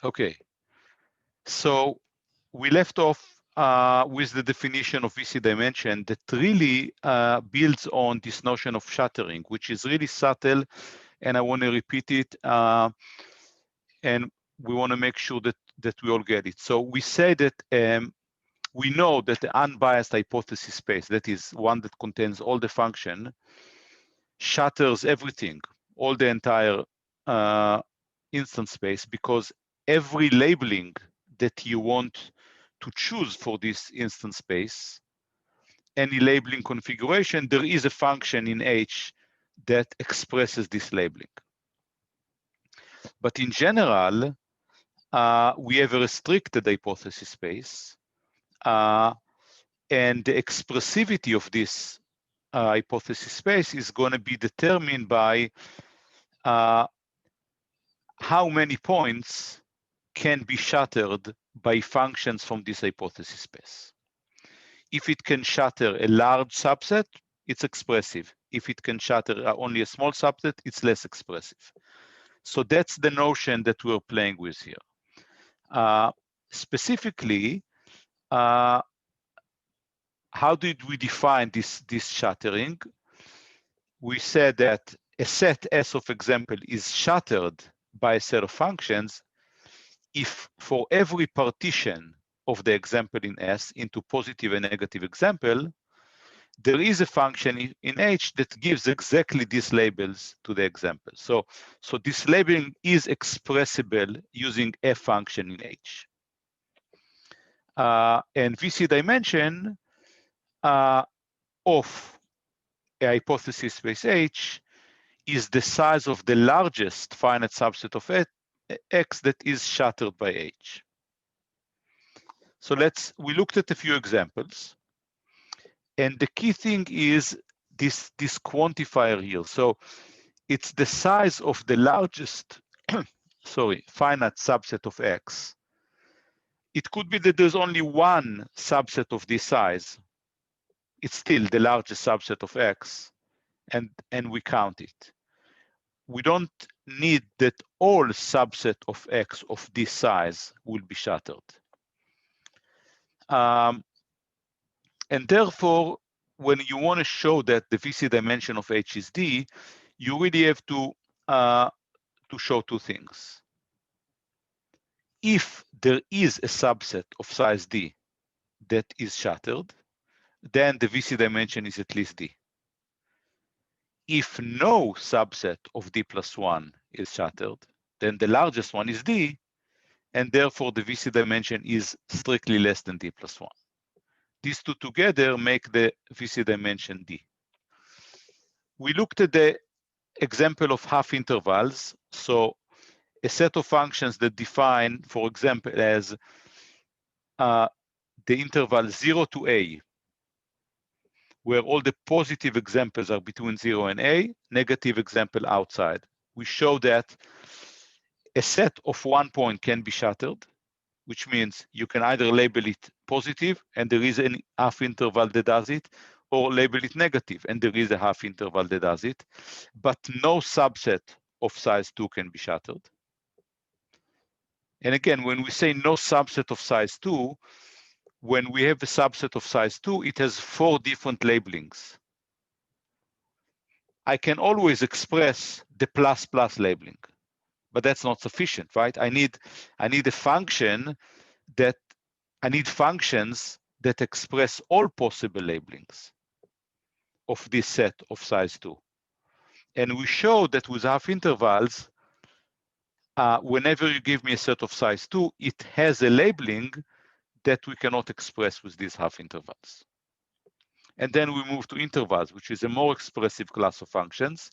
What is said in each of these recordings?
Okay, so we left off with the definition of VC dimension that really builds on this notion of shattering, which is really subtle, and I want to repeat it, and we want to make sure that we all get it. So we say that we know that the unbiased hypothesis space, that is one that contains all the function, shatters everything, all the entire instance space, because every labeling that you want to choose for this instance space, any labeling configuration, there is a function in H that expresses this labeling. But in general, we have a restricted hypothesis space, and the expressivity of this hypothesis space is going to be determined by how many points can be shattered by functions from this hypothesis space. If it can shatter a large subset, it's expressive. If it can shatter only a small subset, it's less expressive. So that's the notion that we're playing with here. Specifically, how did we define this shattering? We said that a set S of example is shattered by a set of functions if for every partition of the example in S into positive and negative example, there is a function in H that gives exactly these labels to the example. So this labeling is expressible using a function in H. And VC dimension of a hypothesis space H is the size of the largest finite subset of X that is shattered by H. So we looked at a few examples, and the key thing is this quantifier here. So it's the size of the largest, finite subset of X. It could be that there's only one subset of this size. It's still the largest subset of X, and we count it. We don't need that all subset of X of this size will be shattered. And therefore, when you want to show that the VC dimension of H is D, you really have to show two things. If there is a subset of size D that is shattered, then the VC dimension is at least D. If no subset of D plus 1 is shattered, then the largest one is D, and therefore the VC dimension is strictly less than D plus 1. These two together make the VC dimension D. We looked at the example of half intervals. So a set of functions that define, for example, as the interval 0 to A, where all the positive examples are between 0 and A, negative example outside. We show that a set of 1 point can be shattered, which means you can either label it positive and there is a half interval that does it, or label it negative and there is a half interval that does it, but no subset of size 2 can be shattered. And again, when we say no subset of size 2, when we have a subset of size 2, it has 4 different labelings. I can always express the plus plus labeling, but that's not sufficient, right? I need a function that, I need functions that express all possible labelings of this set of size 2. And we show that with half intervals, whenever you give me a set of size 2, it has a labeling that we cannot express with these half intervals. And then we move to intervals, which is a more expressive class of functions.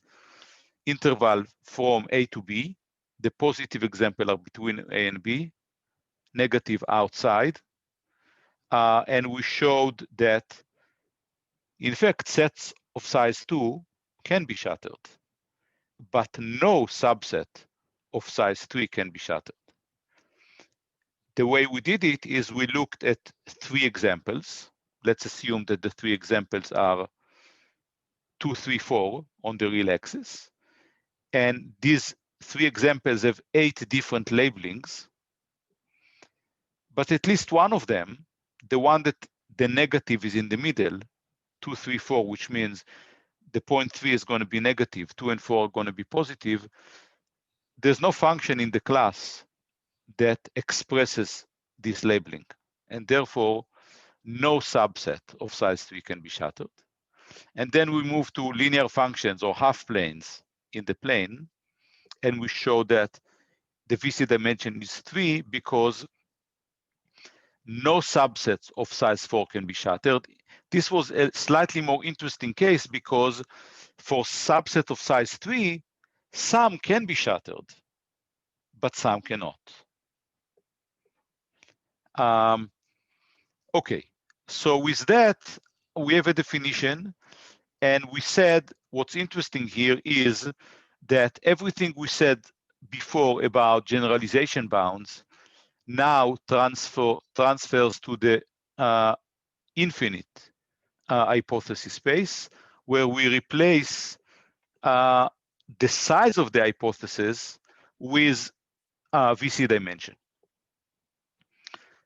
Interval from A to B. The positive example are between A and B, negative outside. And we showed that, in fact, sets of size 2 can be shattered, but no subset of size 3 can be shattered. The way we did it is we looked at 3 examples. Let's assume that the 3 examples are 2, 3, 4 on the real axis. And these 3 examples have 8 different labelings. but at least one of them, the one that the negative is in the middle, 2, 3, 4, which means the 0.3 is going to be negative, 2 and 4 are going to be positive. There's no function in the class that expresses this labeling, and therefore no subset of size 3 can be shattered. And then we move to linear functions or half planes in the plane, and we show that the VC dimension is 3 because no subsets of size 4 can be shattered. This was a slightly more interesting case because for subset of size 3, some can be shattered, but some cannot. Okay, so with that, we have a definition, and we said what's interesting here is that everything we said before about generalization bounds now transfers to the infinite hypothesis space, where we replace the size of the hypothesis with VC dimension.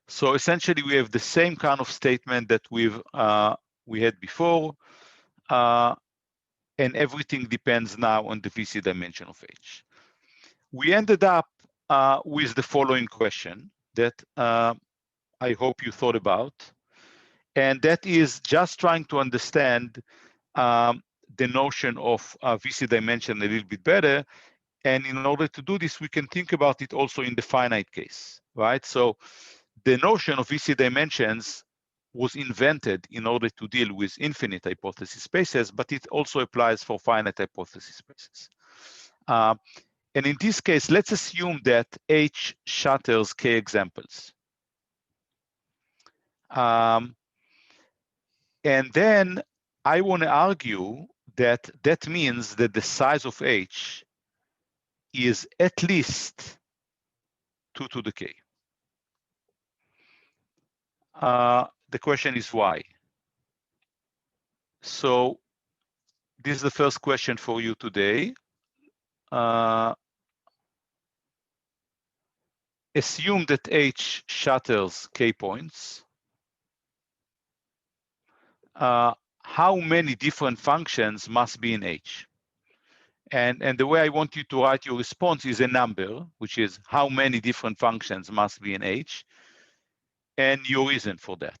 So essentially, we have the same kind of statement that we had before, and everything depends now on the VC dimension of H. We ended up with the following question that I hope you thought about, and that is just trying to understand the notion of VC dimension a little bit better. And in order to do this, we can think about it also in the finite case, right? So the notion of VC dimensions was invented in order to deal with infinite hypothesis spaces, but it also applies for finite hypothesis spaces. And in this case, let's assume that H shatters K examples. And then I want to argue that that means that the size of H is at least 2 to the K. The question is why? So this is the first question for you today. Assume that H shatters K points. How many different functions must be in H? And the way I want you to write your response is a number, which is how many different functions must be in H, and your reason for that.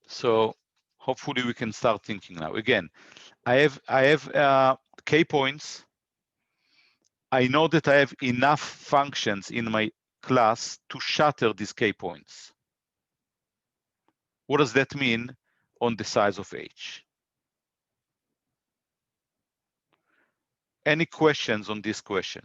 So hopefully we can start thinking now. Again, I have K points. I know that I have enough functions in my class to shatter these K points. What does that mean on the size of H? Any questions on this question?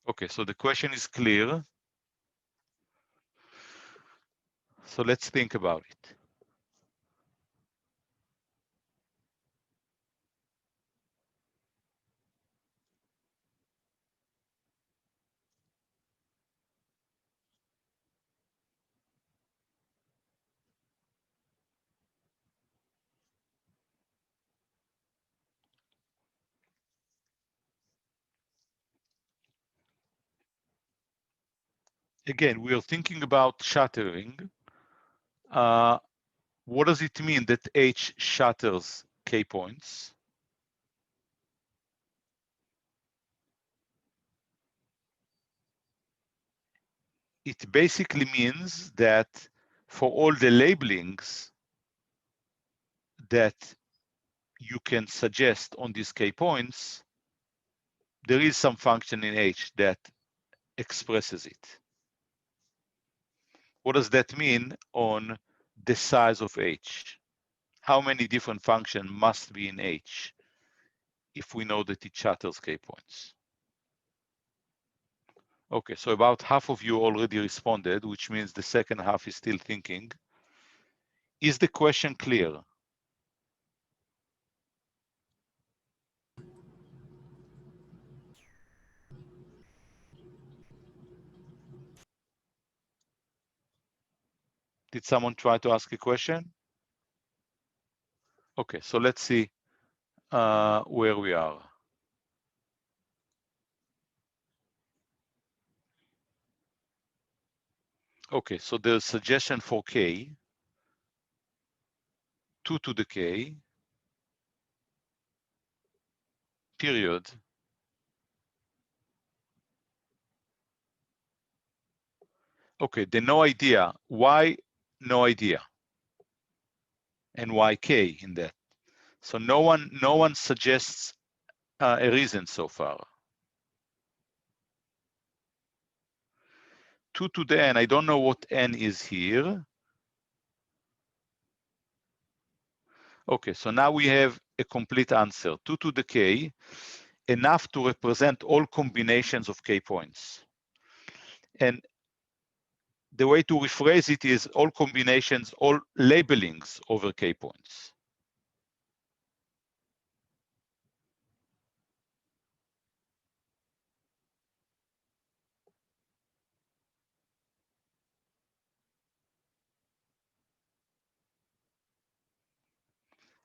Okay, so the question is clear. So let's think about it. Again, we are thinking about shattering. What does it mean that H shatters K points? It basically means that for all the labelings that you can suggest on these K points, there is some function in H that expresses it. What does that mean on the size of H? How many different functions must be in H if we know that it shatters K points? Okay, so about half of you already responded, which means the second half is still thinking. Is the question clear? Did someone try to ask a question? Okay, so let's see where we are. Okay, so the suggestion for k, 2 to the k, period. Okay, the no idea. Why no idea? And why k in that? So no one suggests a reason so far. 2 to the n, I don't know what n is here. Okay, so now we have a complete answer. 2 to the k, enough to represent all combinations of k points. And the way to rephrase it is all combinations, all labelings over k points.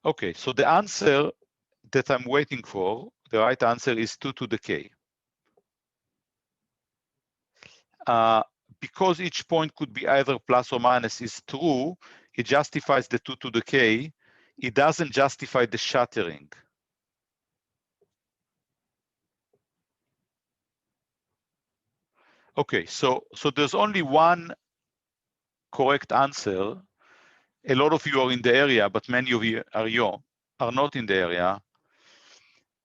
Okay, so the answer that I'm waiting for, the right answer is 2 to the k. Because each point could be either plus or minus is true, it justifies the 2 to the k. It doesn't justify the shattering. Okay, so there's only one correct answer. A lot of you are in the area, but many of you are not in the area.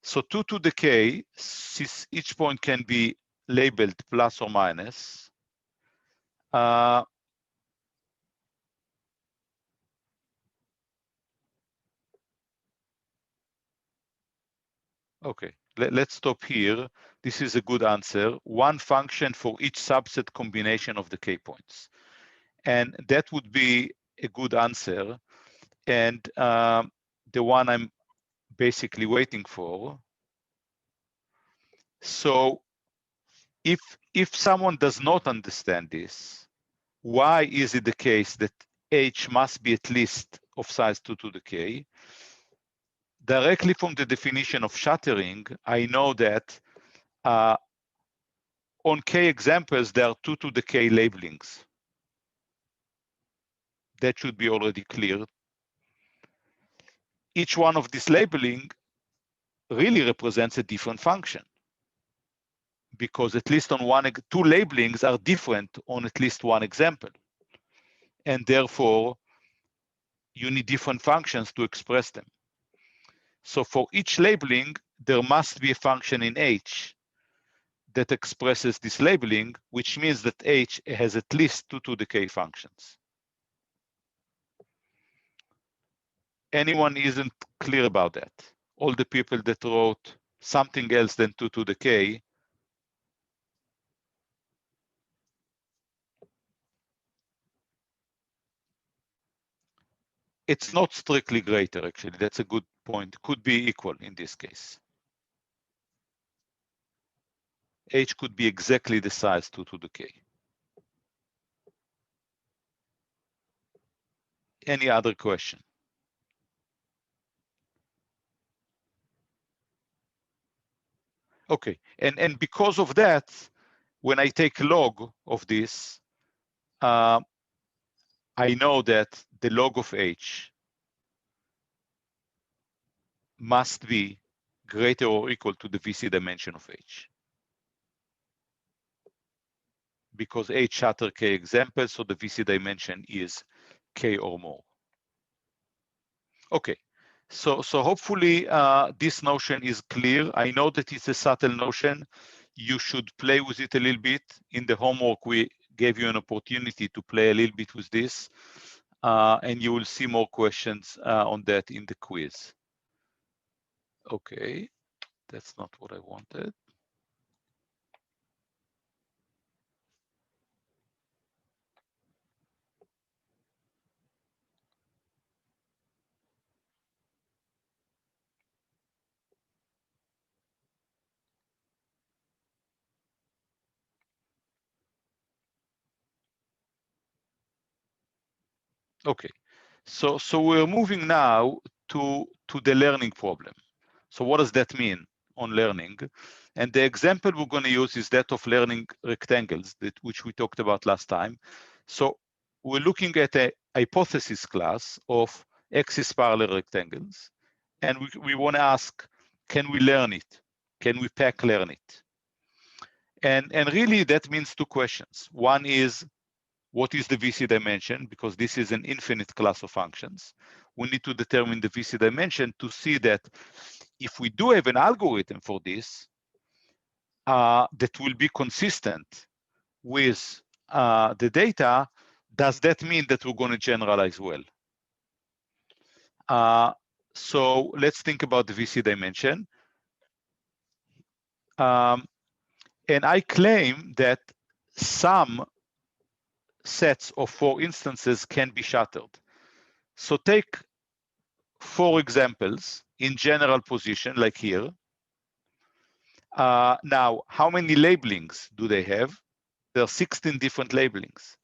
So 2 to the k, since each point can be labeled plus or minus, okay, let's stop here. This is a good answer. One function for each subset combination of the k points. And that would be a good answer. And the one I'm basically waiting for. So if someone does not understand this, why is it the case that h must be at least of size 2 to the k? Directly from the definition of shattering, I know that on k examples, there are 2 to the k labelings. That should be already clear. Each one of this labeling really represents a different function, because at least on two labelings are different on at least one example. And therefore, you need different functions to express them. So for each labeling, there must be a function in H that expresses this labeling, which means that H has at least 2 to the k functions. Anyone isn't clear about that? All the people that wrote something else than 2 to the k, it's not strictly greater, actually. That's a good point. Could be equal in this case. H could be exactly the size 2 to the k. Any other question? Okay, and because of that, when I take log of this, I know that the log of H must be greater or equal to the VC dimension of H. Because H shatter K examples, so the VC dimension is K or more. Okay, so hopefully this notion is clear. I know that it's a subtle notion. You should play with it a little bit. In the homework, we gave you an opportunity to play a little bit with this, and you will see more questions on that in the quiz. Okay, that's not what I wanted. Okay, so we're moving now to the learning problem. So what does that mean on learning? And the example we're going to use is that of learning rectangles, which we talked about last time. So we're looking at a hypothesis class of axis parallel rectangles, and we want to ask, can we learn it? Can we pack learn it? And really that means two questions. One is, what is the VC dimension? Because this is an infinite class of functions. We need to determine the VC dimension to see that if we do have an algorithm for this, that will be consistent with the data, does that mean that we're going to generalize well? So let's think about the VC dimension. And I claim that some sets of 4 instances can be shattered. So take 4 examples in general position, like here. Now, how many labelings do they have? There are 16 different labelings,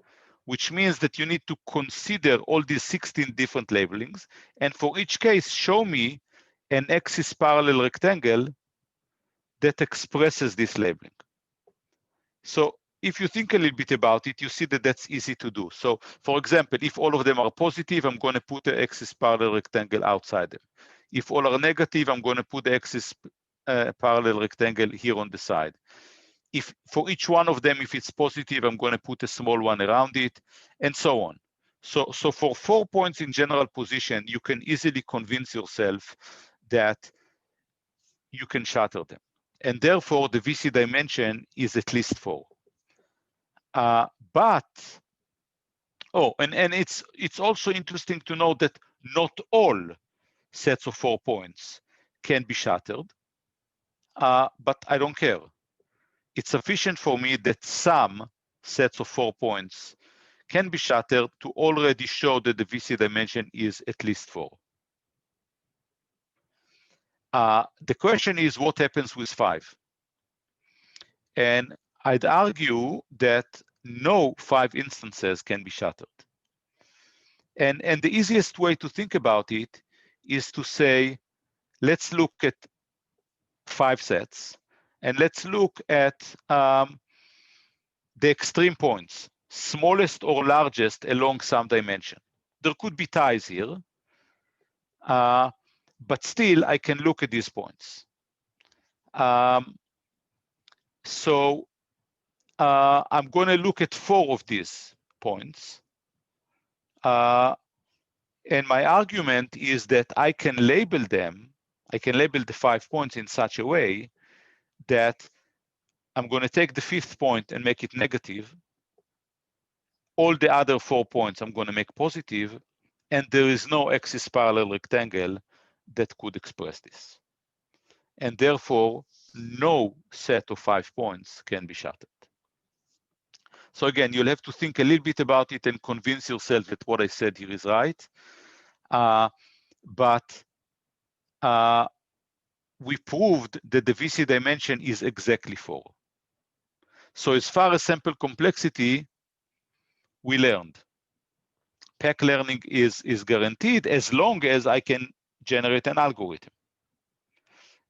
which means that you need to consider all these 16 different labelings, and for each case, show me an axis parallel rectangle that expresses this labeling. So if you think a little bit about it, you see that that's easy to do. So for example, if all of them are positive, I'm going to put the axis parallel rectangle outside them. If all are negative, I'm going to put the axis parallel rectangle here on the side. If for each one of them, if it's positive, I'm going to put a small one around it, and so on. So for 4 points in general position, you can easily convince yourself that you can shatter them. And therefore, the VC dimension is at least 4. And it's also interesting to know that not all sets of 4 points can be shattered, but I don't care. It's sufficient for me that some sets of 4 points can be shattered to already show that the VC dimension is at least 4. The question is, what happens with 5? And I'd argue that no 5 instances can be shattered. And the easiest way to think about it is to say, let's look at 5 sets, and let's look at the extreme points, smallest or largest along some dimension. There could be ties here, but still I can look at these points. So I'm going to look at 4 of these points. And my argument is that I can label them, I can label the 5 points in such a way that I'm going to take the 5th point and make it negative. All the other 4 points I'm going to make positive, and there is no axis parallel rectangle that could express this. And therefore, no set of 5 points can be shattered. So again, you'll have to think a little bit about it and convince yourself that what I said here is right. But we proved that the VC dimension is exactly 4. So as far as sample complexity, we learned. Pack learning is guaranteed as long as I can generate an algorithm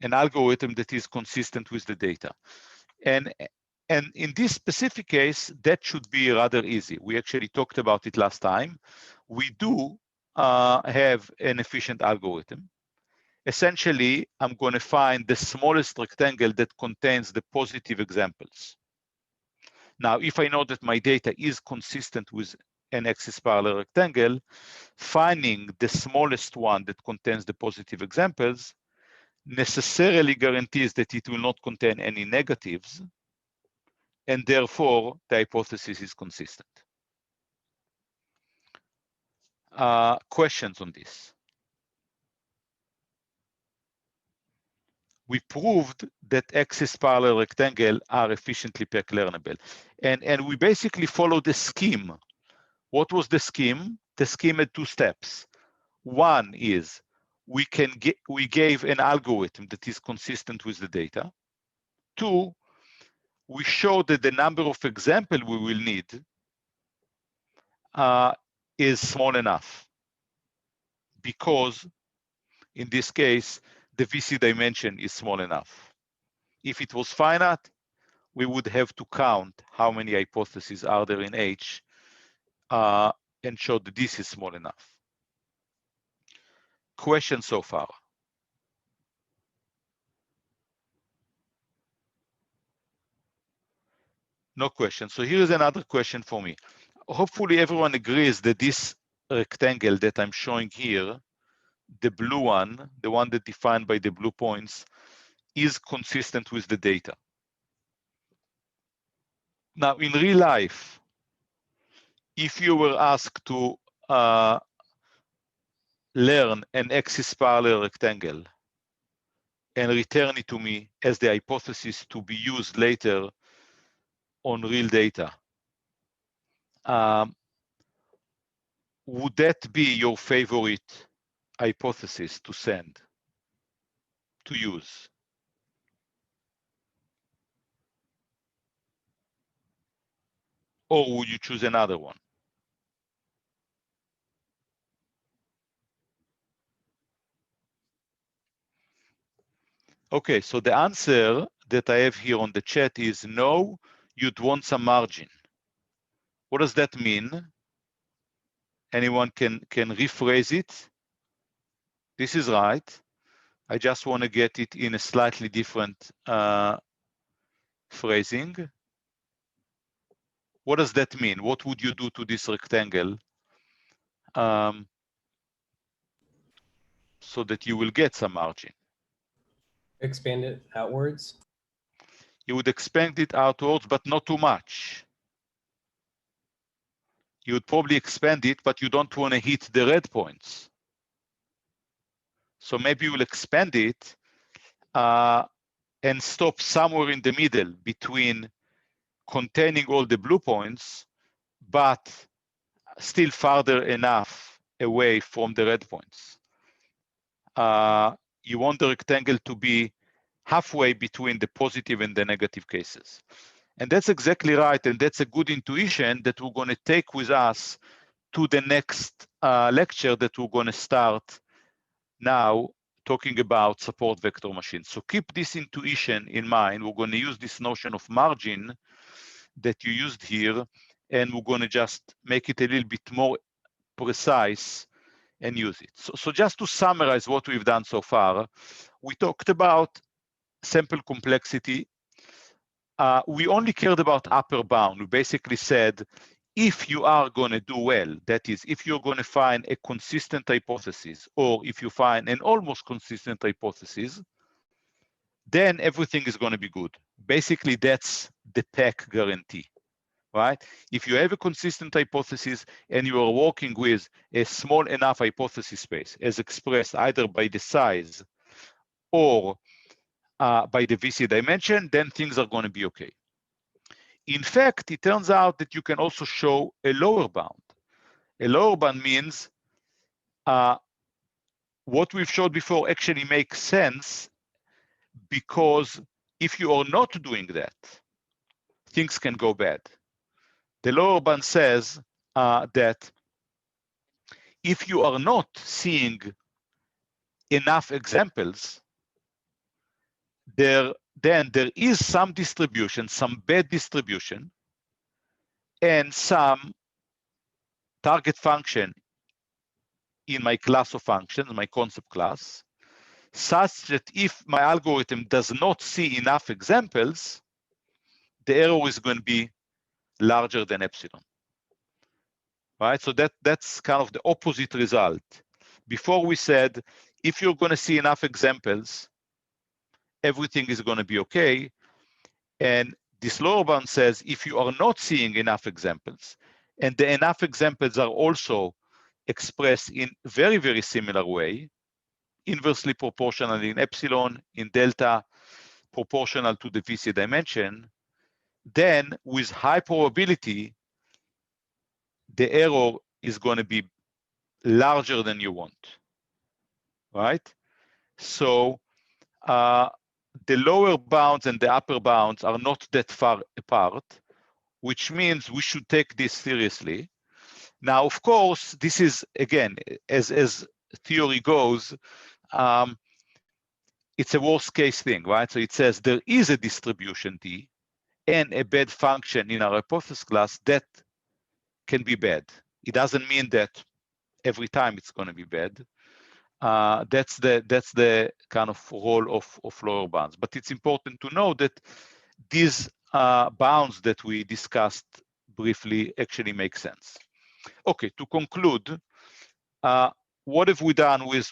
that is consistent with the data. And in this specific case, that should be rather easy. We actually talked about it last time. We do have an efficient algorithm. Essentially, I'm going to find the smallest rectangle that contains the positive examples. Now, if I know that my data is consistent with an axis parallel rectangle, finding the smallest one that contains the positive examples necessarily guarantees that it will not contain any negatives, and therefore the hypothesis is consistent. Questions on this? We proved that axis parallel rectangle are efficiently pack learnable. And we basically followed the scheme. What was the scheme? The scheme had 2 steps. One is we gave an algorithm that is consistent with the data. 2, we showed that the number of examples we will need is small enough, because in this case, the VC dimension is small enough. If it was finite, we would have to count how many hypotheses are there in H and show that this is small enough. Question so far? No question. So here is another question for me. Hopefully everyone agrees that this rectangle that I'm showing here, the blue one, the one that defined by the blue points, is consistent with the data. Now, in real life, if you were asked to learn an axis parallel rectangle and return it to me as the hypothesis to be used later on real data, would that be your favorite hypothesis to send, to use? Or would you choose another one? Okay, so the answer that I have here on the chat is no, you'd want some margin. What does that mean? Anyone can rephrase it? This is right. I just want to get it in a slightly different phrasing. What does that mean? What would you do to this rectangle so that you will get some margin? Expand it outwards. You would expand it outwards, but not too much. You would probably expand it, but you don't want to hit the red points. So maybe you'll expand it and stop somewhere in the middle between containing all the blue points, but still farther enough away from the red points. You want the rectangle to be halfway between the positive and the negative cases. And that's exactly right. And that's a good intuition that we're going to take with us to the next lecture that we're going to start now, talking about support vector machines. So keep this intuition in mind. We're going to use this notion of margin that you used here, and we're going to just make it a little bit more precise and use it. So just to summarize what we've done so far, we talked about sample complexity. We only cared about upper bound. We basically said, if you are going to do well, that is, if you're going to find a consistent hypothesis, or if you find an almost consistent hypothesis, then everything is going to be good. Basically, that's the PEC guarantee, right? If you have a consistent hypothesis and you are working with a small enough hypothesis space, as expressed either by the size or by the VC dimension, then things are going to be okay. In fact, it turns out that you can also show a lower bound. A lower bound means what we've showed before actually makes sense, because if you are not doing that, things can go bad. The lower bound says that if you are not seeing enough examples, then there is some distribution, some bad distribution, and some target function in my class of functions, my concept class, such that if my algorithm does not see enough examples, the error is going to be larger than epsilon. Right? So that's kind of the opposite result. Before we said, if you're going to see enough examples, everything is going to be okay. And this lower bound says, if you are not seeing enough examples, and the enough examples are also expressed in very, very similar way, inversely proportional in epsilon, in delta, proportional to the VC dimension, then with high probability, the error is going to be larger than you want, right? So the lower bounds and the upper bounds are not that far apart, which means we should take this seriously. Now, of course, this is, again, as theory goes, it's a worst case thing, right? So it says there is a distribution D and a bad function in our hypothesis class that can be bad. It doesn't mean that every time it's going to be bad. That's the kind of role of lower bounds. But it's important to know that these bounds that we discussed briefly actually make sense. Okay, to conclude, what have we done with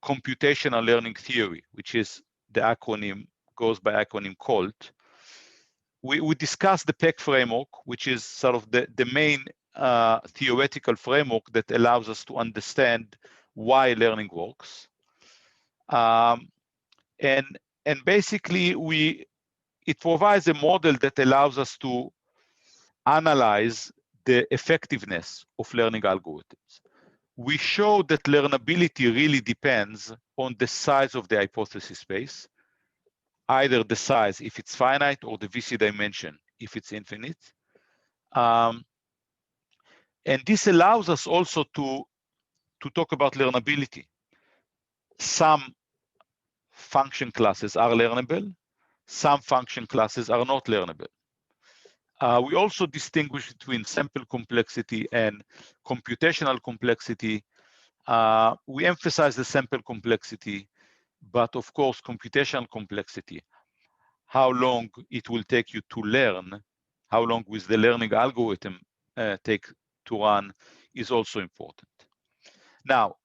computational learning theory, which is the acronym, goes by acronym COLT? We discussed the PEC framework, which is sort of the main theoretical framework that allows us to understand why learning works. And basically, it provides a model that allows us to analyze the effectiveness of learning algorithms. We show that learnability really depends on the size of the hypothesis space, either the size if it's finite or the VC dimension if it's infinite. And this allows us also to talk about learnability. Some function classes are learnable, some function classes are not learnable. We also distinguish between sample complexity and computational complexity. We emphasize the sample complexity, but of course, computational complexity, how long it will take you to learn, how long will the learning algorithm take to run is also important. Now,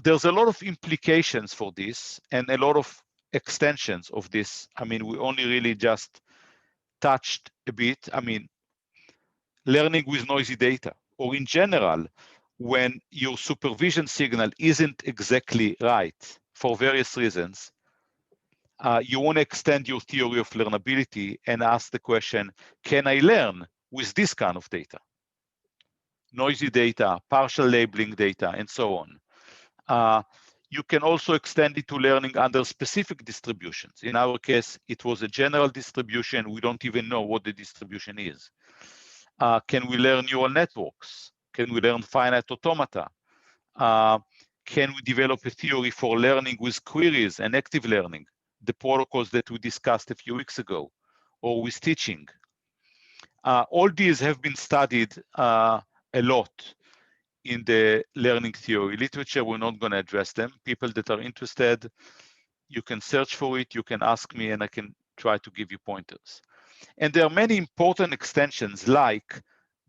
there's a lot of implications for this and a lot of extensions of this. I mean, we only really just touched a bit. I mean, learning with noisy data, or in general, when your supervision signal isn't exactly right for various reasons, you want to extend your theory of learnability and ask the question, can I learn with this kind of data? Noisy data, partial labeling data, and so on. You can also extend it to learning under specific distributions. In our case, it was a general distribution. We don't even know what the distribution is. Can we learn neural networks? Can we learn finite automata? Can we develop a theory for learning with queries and active learning, the protocols that we discussed a few weeks ago, or with teaching? All these have been studied a lot in the learning theory literature. We're not going to address them. People that are interested, you can search for it, you can ask me, and I can try to give you pointers. And there are many important extensions like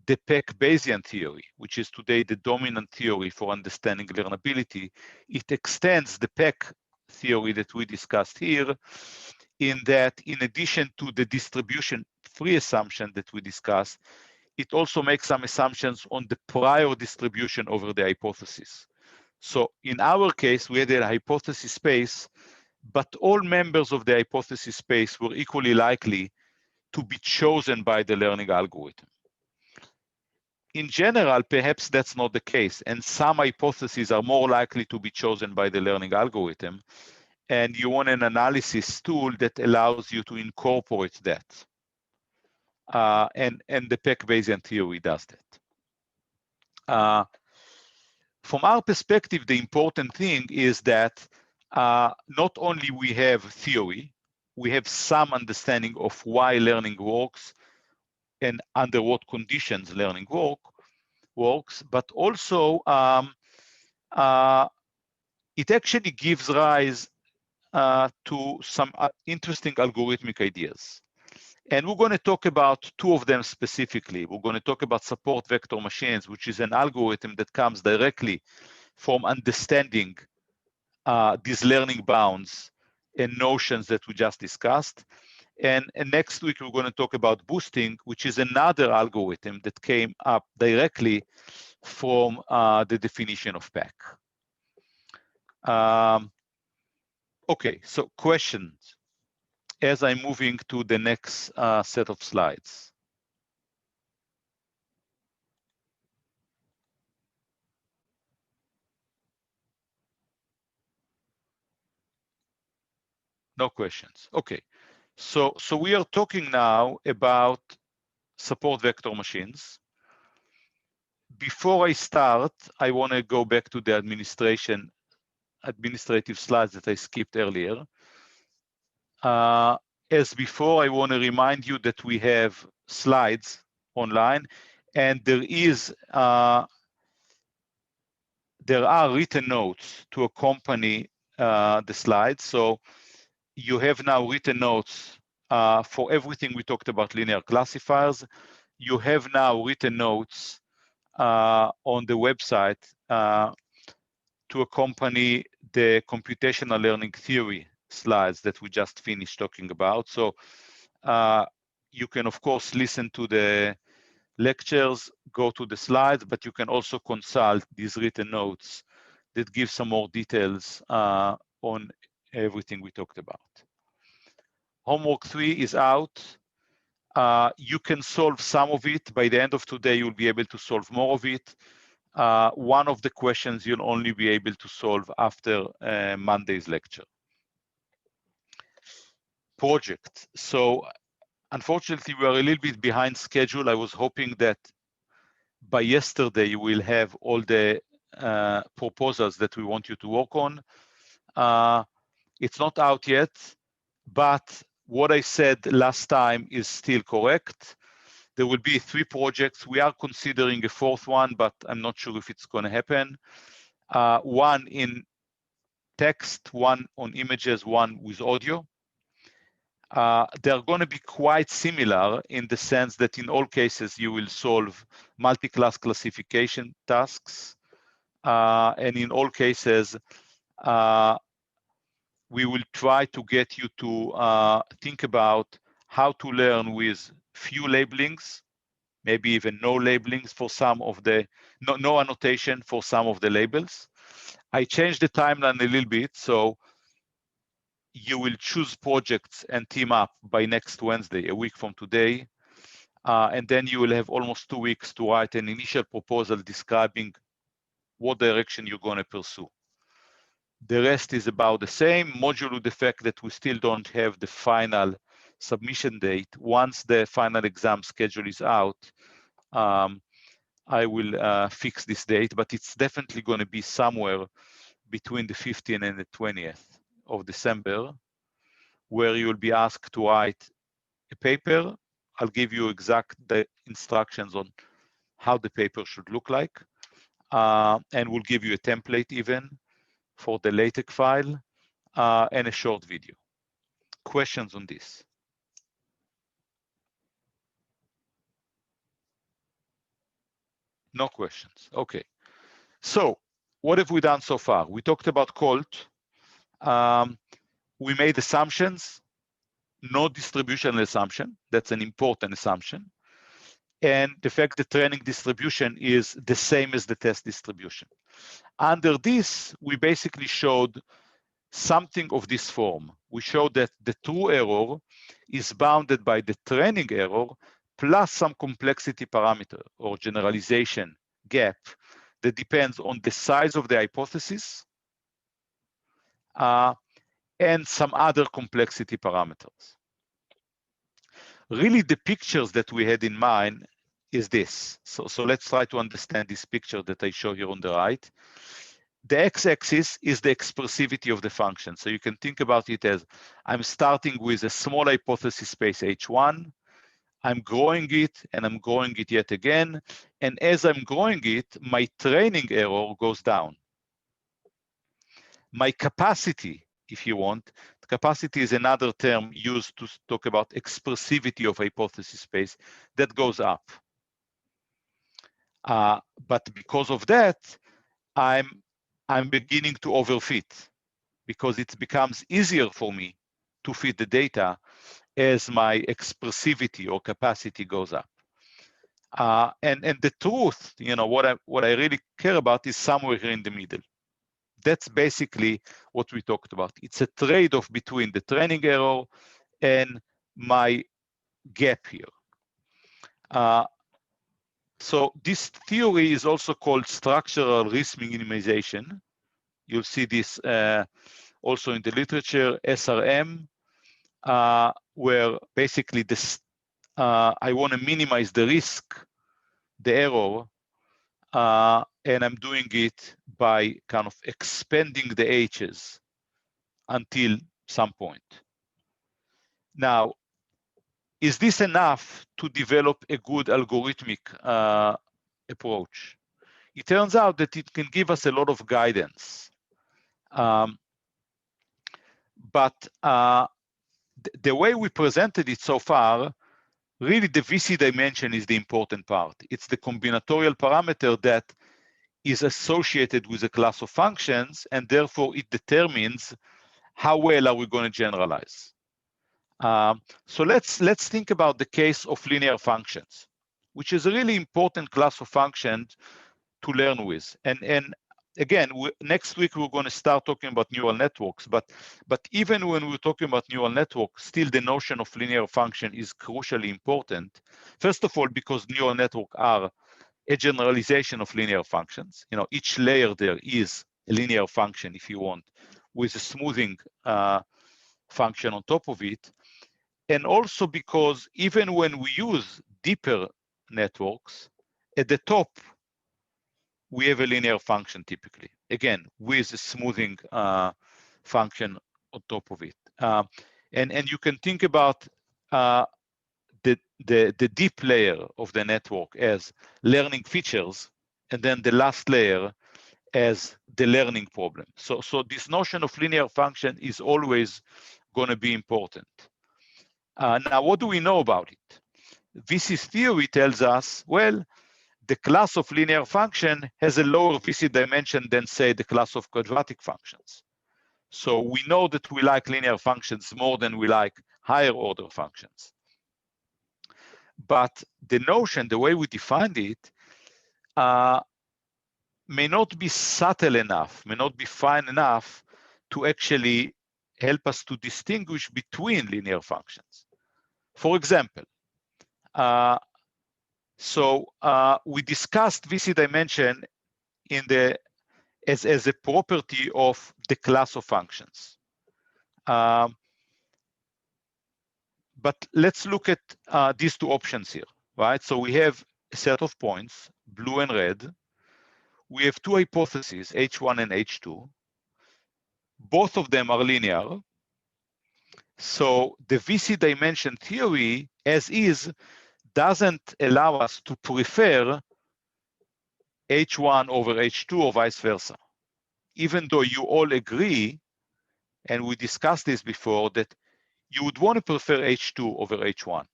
the PEC Bayesian theory, which is today the dominant theory for understanding learnability. It extends the PEC theory that we discussed here, in that in addition to the distribution-free assumption that we discussed, it also makes some assumptions on the prior distribution over the hypothesis. So in our case, we had a hypothesis space, but all members of the hypothesis space were equally likely to be chosen by the learning algorithm. In general, perhaps that's not the case, and some hypotheses are more likely to be chosen by the learning algorithm, and you want an analysis tool that allows you to incorporate that. And the PEC Bayesian theory does that. From our perspective, the important thing is that not only we have theory, we have some understanding of why learning works and under what conditions learning works, but also it actually gives rise to some interesting algorithmic ideas. And we're going to talk about two of them specifically. We're going to talk about support vector machines, which is an algorithm that comes directly from understanding these learning bounds and notions that we just discussed. And next week, we're going to talk about boosting, which is another algorithm that came up directly from the definition of PEC. Okay, so questions as I'm moving to the next set of slides. No questions. Okay, so we are talking now about support vector machines. Before I start, I want to go back to the administrative slides that I skipped earlier. As before, I want to remind you that we have slides online, and there are written notes to accompany the slides. So you have now written notes for everything we talked about linear classifiers. You have now written notes on the website to accompany the computational learning theory slides that we just finished talking about. So you can, of course, listen to the lectures, go to the slides, but you can also consult these written notes that give some more details on everything we talked about. Homework 3 is out. You can solve some of it. By the end of today, you'll be able to solve more of it. One of the questions you'll only be able to solve after Monday's lecture. Project. So unfortunately, we are a little bit behind schedule. I was hoping that by yesterday, you will have all the proposals that we want you to work on. It's not out yet, but what I said last time is still correct. There will be 3 projects. We are considering a 4th one, but I'm not sure if it's going to happen. One in text, one on images, one with audio. They're going to be quite similar in the sense that in all cases, you will solve multi-class classification tasks. And in all cases, we will try to get you to think about how to learn with few labelings, maybe even no labelings for some of the, no annotation for some of the labels. I changed the timeline a little bit, so you will choose projects and team up by next Wednesday, a week from today. And then you will have almost 2 weeks to write an initial proposal describing what direction you're going to pursue. The rest is about the same, modulo the fact that we still don't have the final submission date. Once the final exam schedule is out, I will fix this date, but it's definitely going to be somewhere between the 15th and the 20th of December, where you'll be asked to write a paper. I'll give you the instructions on how the paper should look like, and we'll give you a template even for the LaTeX file and a short video. Questions on this? No questions. Okay. So what have we done so far? We talked about COLT. We made assumptions, no distributional assumption. That's an important assumption. And the fact that training distribution is the same as the test distribution. Under this, we basically showed something of this form. We showed that the true error is bounded by the training error plus some complexity parameter or generalization gap that depends on the size of the hypothesis and some other complexity parameters. Really, the pictures that we had in mind is this. So let's try to understand this picture that I show here on the right. The x-axis is the expressivity of the function. So you can think about it as I'm starting with a small hypothesis space H1, I'm growing it and I'm growing it yet again. And as I'm growing it, my training error goes down. My capacity, if you want, capacity is another term used to talk about expressivity of hypothesis space that goes up. But because of that, I'm beginning to overfit because it becomes easier for me to fit the data as my expressivity or capacity goes up. And the truth, what I really care about is somewhere here in the middle. That's basically what we talked about. It's a trade-off between the training error and my gap here. So this theory is also called structural risk minimization. You'll see this also in the literature, SRM, where basically this I want to minimize the risk, the error, and I'm doing it by kind of expanding the H's until some point. Now, is this enough to develop a good algorithmic approach? It turns out that it can give us a lot of guidance. But the way we presented it so far, really the VC dimension is the important part. It's the combinatorial parameter that is associated with a class of functions, and therefore it determines how well are we going to generalize. So let's think about the case of linear functions, which is a really important class of functions to learn with. And again, next week we're going to start talking about neural networks, but even when we're talking about neural networks, still the notion of linear function is crucially important. First of all, because neural networks are a generalization of linear functions. You know, each layer there is a linear function, if you want, with a smoothing function on top of it. And also because even when we use deeper networks, at the top, we have a linear function typically, again, with a smoothing function on top of it. And you can think about the deep layer of the network as learning features, and then the last layer as the learning problem. So this notion of linear function is always going to be important. Now, what do we know about it? VC theory tells us, well, the class of linear function has a lower VC dimension than, say, the class of quadratic functions. So we know that we like linear functions more than we like higher order functions. But the notion, the way we defined it, may not be subtle enough, may not be fine enough to actually help us to distinguish between linear functions. For example, we discussed VC dimension in as a property of the class of functions. But let's look at these two options here, right? So we have a set of points, blue and red. We have two hypotheses, H1 and H2. Both of them are linear. So the VC dimension theory, as is, doesn't allow us to prefer H1 over H2 or vice versa. Even though you all agree, and we discussed this before, that you would want to prefer H2 over H1.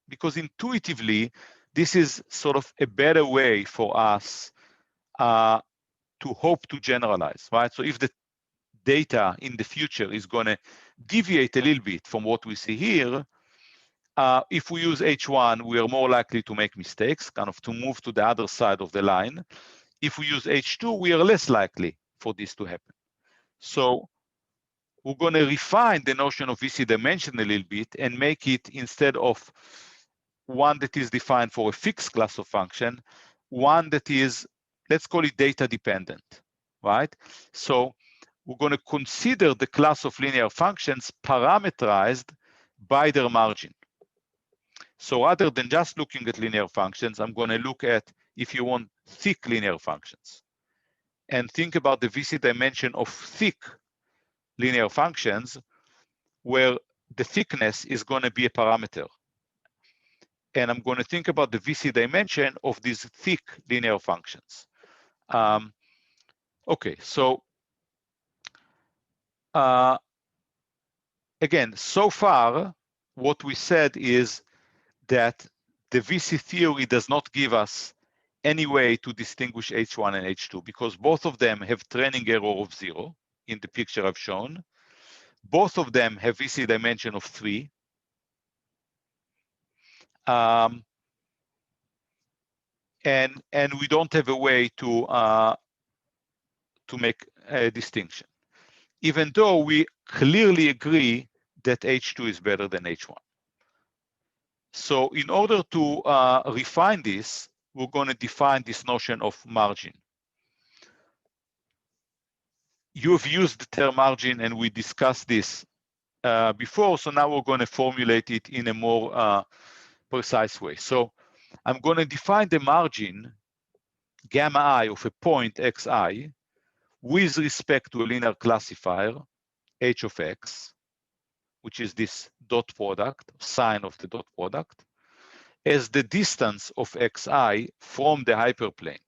Because intuitively, this is sort of a better way for us to hope to generalize, right? So if the data in the future is going to deviate a little bit from what we see here, if we use H1, we are more likely to make mistakes, kind of to move to the other side of the line. If we use H2, we are less likely for this to happen. So we're going to refine the notion of VC dimension a little bit and make it, instead of one that is defined for a fixed class of function, one that is, let's call it data dependent, right? So we're going to consider the class of linear functions parameterized by their margin. So rather than just looking at linear functions, I'm going to look at, if you want, thick linear functions. And think about the VC dimension of thick linear functions, where the thickness is going to be a parameter. And I'm going to think about the VC dimension of these thick linear functions. Okay, so again, so far, what we said is that the VC theory does not give us any way to distinguish H1 and H2, because both of them have training error of 0 in the picture I've shown. Both of them have VC dimension of 3. And we don't have a way to make a distinction, even though we clearly agree that H2 is better than H1. So in order to refine this, we're going to define this notion of margin. You have used the term margin, and we discussed this before, so now we're going to formulate it in a more precise way. So I'm going to define the margin gamma I of a point xi with respect to a linear classifier h of x, which is this dot product, sign of the dot product, as the distance of xi from the hyperplane.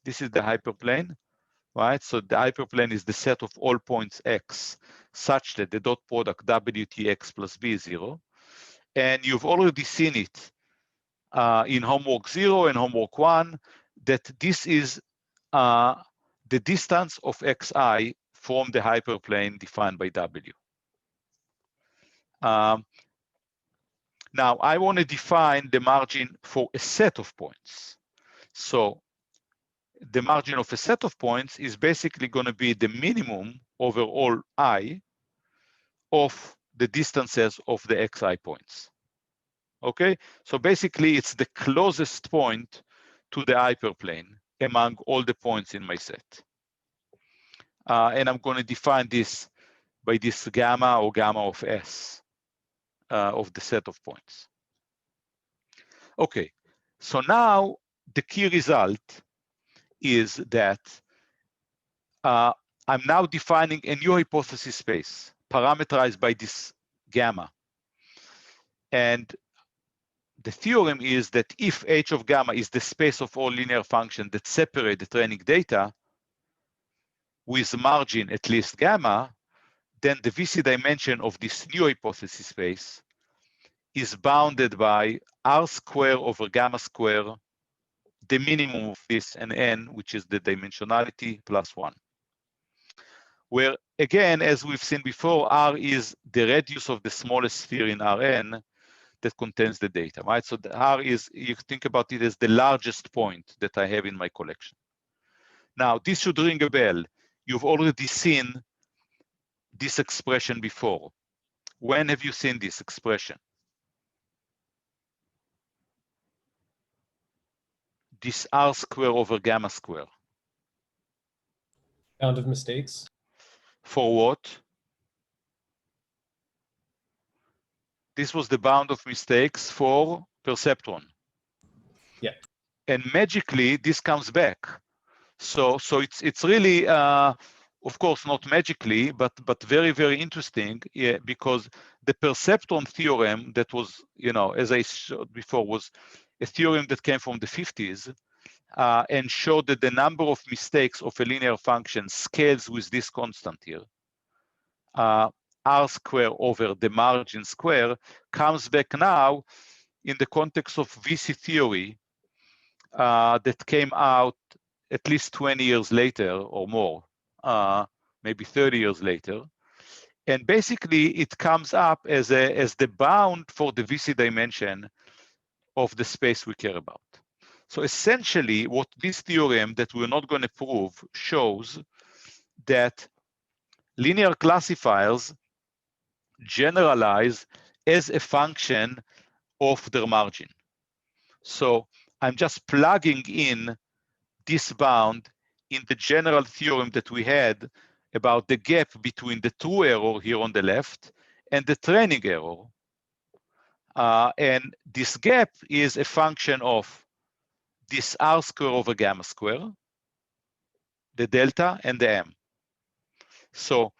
This is the hyperplane, right? So the hyperplane is the set of all points x such that the dot product wtx plus b is 0. And you've already seen it in homework 0 and homework 1, that this is the distance of xi from the hyperplane defined by w. Now, I want to define the margin for a set of points. So the margin of a set of points is basically going to be the minimum over all I of the distances of the xi points. Okay, so basically it's the closest point to the hyperplane among all the points in my set. And I'm going to define this by this gamma or gamma of s of the set of points. Okay, so now the key result is that I'm now defining a new hypothesis space parameterized by this gamma. And the theorem is that if h of gamma is the space of all linear functions that separate the training data with margin at least gamma, then the VC dimension of this new hypothesis space is bounded by r square over gamma square, the minimum of this, and n, which is the dimensionality plus 1. Where, again, as we've seen before, r is the radius of the smallest sphere in Rn that contains the data, right? So the r is, you think about it as the largest point that I have in my collection. Now, this should ring a bell. You've already seen this expression before. When have you seen this expression? This r square over gamma square. Bound of mistakes. For what? This was the bound of mistakes for perceptron. Yeah. And magically, this comes back. So it's really, of course, not magically, but very, very interesting, yeah, because the perceptron theorem that was, as I showed before, was a theorem that came from the 50s and showed that the number of mistakes of a linear function scales with this constant here. R square over the margin square comes back now in the context of VC theory that came out at least 20 years later or more, maybe 30 years later. And basically it comes up as the bound for the VC dimension of the space we care about. So essentially what this theorem that we're not going to prove shows that linear classifiers generalize as a function of their margin. So I'm just plugging in this bound in the general theorem that we had about the gap between the true error here on the left and the training error. And this gap is a function of this r square over gamma square, the delta, and the m. So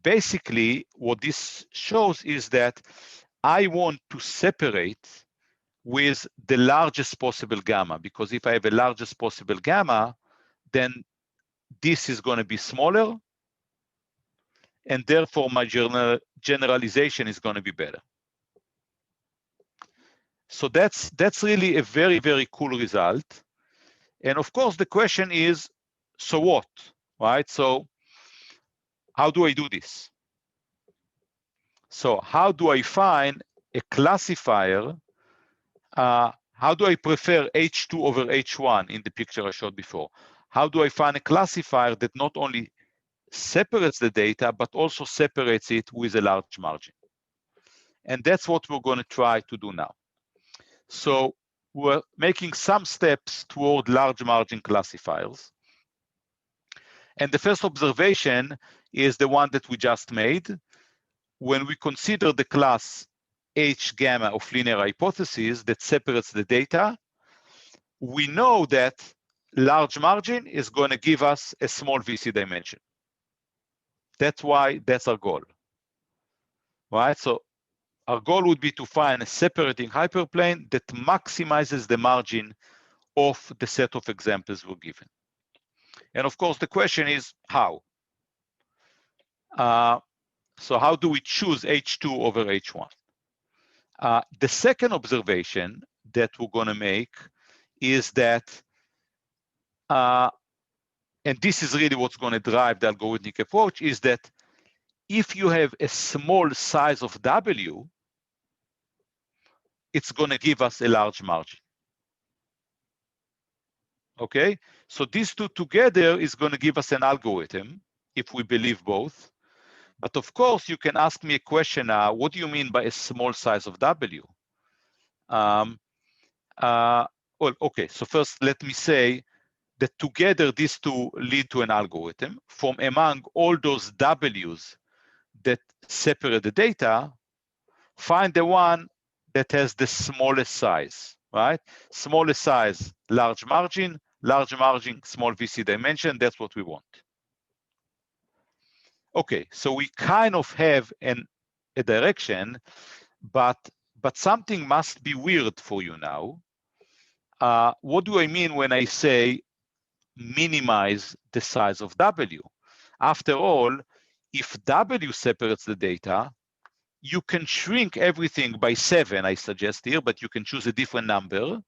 basically, what this shows is that I want to separate with the largest possible gamma, because if I have a largest possible gamma, then this is going to be smaller, and therefore my generalization is going to be better. So that's really a very, very cool result. And of course, the question is, so what, right? So how do I do this? So how do I find a classifier? How do I prefer H2 over H1 in the picture I showed before? How do I find a classifier that not only separates the data, but also separates it with a large margin? And that's what we're going to try to do now. So we're making some steps toward large margin classifiers. And the first observation is the one that we just made. When we consider the class H gamma of linear hypotheses that separates the data, we know that large margin is going to give us a small VC dimension. That's why that's our goal, right? So our goal would be to find a separating hyperplane that maximizes the margin of the set of examples we're given. And of course, the question is how? So how do we choose H2 over H1? The second observation that we're going to make is that, and this is really what's going to drive the algorithmic approach, is that if you have a small size of W, it's going to give us a large margin. Okay, so these two together is going to give us an algorithm if we believe both. But of course, you can ask me a question now, what do you mean by a small size of W? Well, okay, so first let me say that together these two lead to an algorithm. From among all those W's that separate the data, find the one that has the smallest size, right? Smallest size, large margin, small VC dimension, that's what we want. Okay, so we kind of have a direction, but something must be weird for you now. What do I mean when I say minimize the size of W? After all, if W separates the data, you can shrink everything by 7, I suggest here, but you can choose a different number.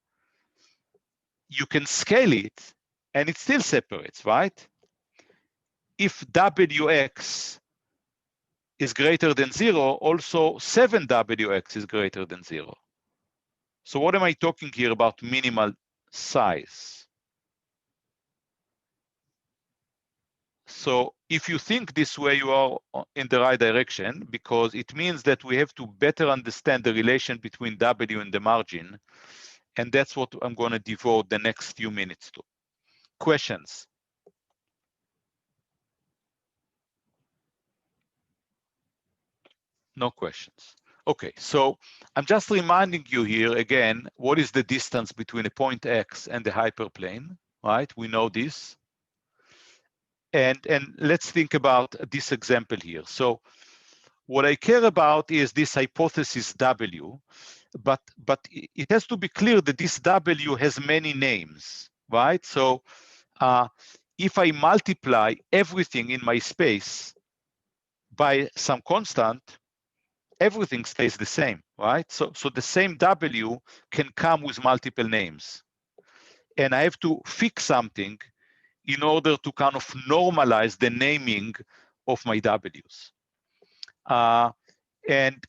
You can scale it, and it still separates, right? If WX is greater than 0, also 7WX is greater than 0. So what am I talking here about minimal size? So if you think this way, you are in the right direction, because it means that we have to better understand the relation between W and the margin. And that's what I'm going to devote the next few minutes to. Questions? No questions. Okay, so I'm just reminding you here again, what is the distance between a point X and the hyperplane, right? We know this. And let's think about this example here. So what I care about is this hypothesis W, but it has to be clear that this W has many names, right? So if I multiply everything in my space by some constant, everything stays the same, right? So the same W can come with multiple names. And I have to fix something in order to kind of normalize the naming of my W's. And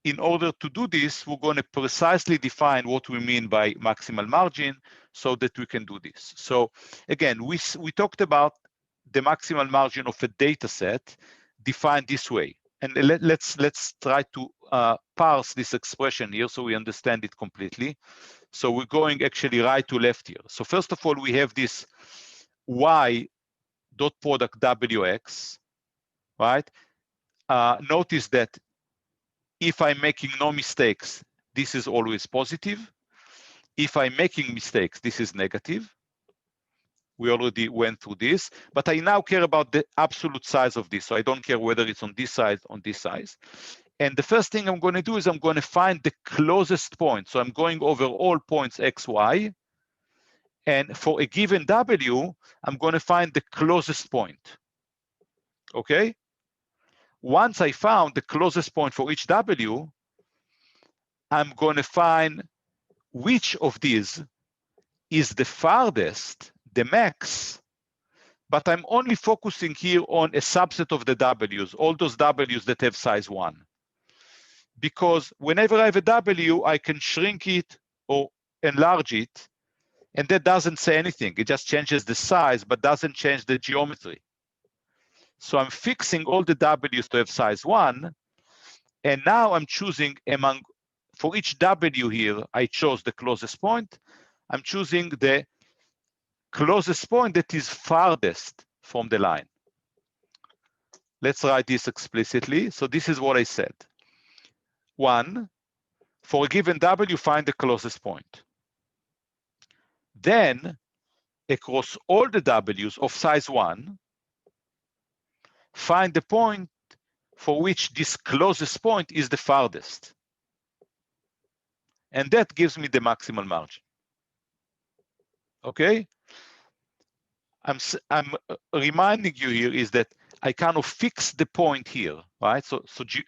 in order to do this, we're going to precisely define what we mean by maximal margin so that we can do this. So again, we talked about the maximal margin of a data set defined this way. And let's try to parse this expression here so we understand it completely. So we're going actually right to left here. So first of all, we have this y dot product wx, right? Notice that if I'm making no mistakes, this is always positive. If I'm making mistakes, this is negative. We already went through this, but I now care about the absolute size of this. So I don't care whether it's on this side, on this size. And the first thing I'm going to do is I'm going to find the closest point. So I'm going over all points x, y. And for a given W, I'm going to find the closest point. Okay? Once I found the closest point for each W, I'm going to find which of these is the farthest, the max, but I'm only focusing here on a subset of the W's, all those W's that have size 1. Because whenever I have a W, I can shrink it or enlarge it, and that doesn't say anything. It just changes the size, but doesn't change the geometry. So I'm fixing all the W's to have size 1, and now I'm choosing among, for each W here, I chose the closest point. I'm choosing the closest point that is farthest from the line. Let's write this explicitly. So this is what I said. 1, for a given W, find the closest point. Then across all the W's of size 1, find the point for which this closest point is the farthest. And that gives me the maximal margin. Okay? I'm reminding you here is that I kind of fix the point here, right? So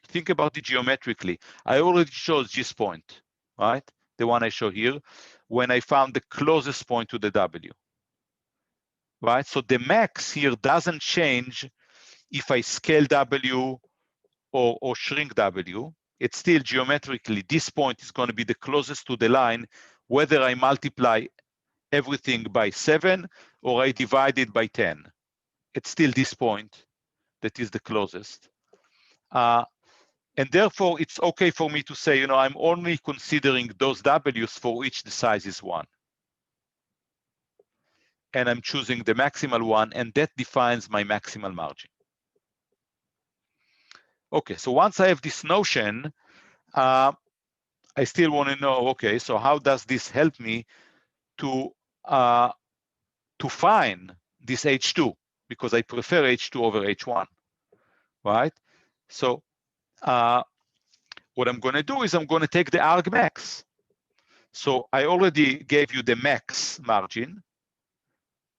think about it geometrically. I already chose this point, right? The one I show here, when I found the closest point to the W, right? So the max here doesn't change if I scale W or shrink W. It's still geometrically, this point is going to be the closest to the line, whether I multiply everything by 7 or I divide it by 10. It's still this point that is the closest. And therefore, it's okay for me to say, I'm only considering those W's for which the size is 1. And I'm choosing the maximal one, and that defines my maximal margin. Okay, so once I have this notion, I still want to know, okay, so how does this help me to find this H2? Because I prefer H2 over H1, right? So what I'm going to do is I'm going to take the argmax. So I already gave you the max margin,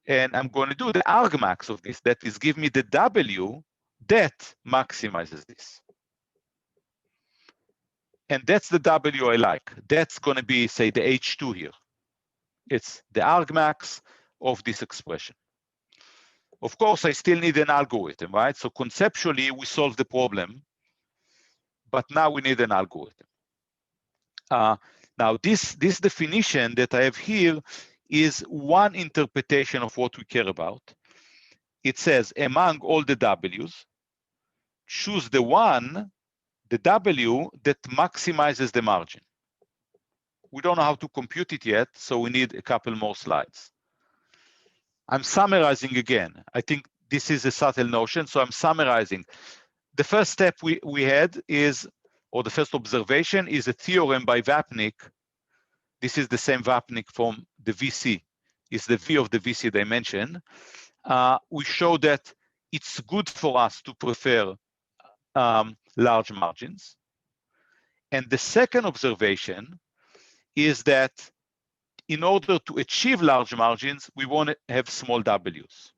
and I'm going to do the argmax of this. That is, give me the W that maximizes this. And that's the W I like. That's going to be, say, the H2 here. It's the argmax of this expression. Of course, I still need an algorithm, right? So conceptually, we solve the problem, but now we need an algorithm. Now, this definition that I have here is one interpretation of what we care about. It says, among all the W's, choose the one, the W, that maximizes the margin. We don't know how to compute it yet, so we need a couple more slides. I'm summarizing again. I think this is a subtle notion, so I'm summarizing. The first step we had is, or the first observation is a theorem by Vapnik. This is the same Vapnik from the VC. It's the V of the VC dimension. We show that it's good for us to prefer large margins. And the second observation is that in order to achieve large margins, we want to have small W's.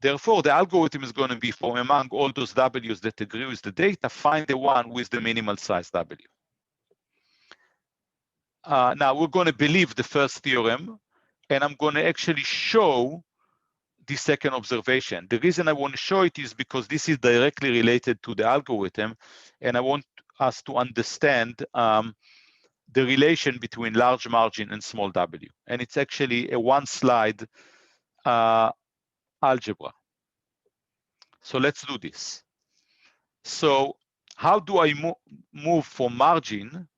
Therefore, the algorithm is going to be from among all those W's that agree with the data, find the one with the minimal size W. Now, we're going to believe the first theorem, and I'm going to actually show the second observation. The reason I want to show it is because this is directly related to the algorithm, and I want us to understand the relation between large margin and small W. And it's actually a one-slide algebra. So let's do this. So how do I move from margin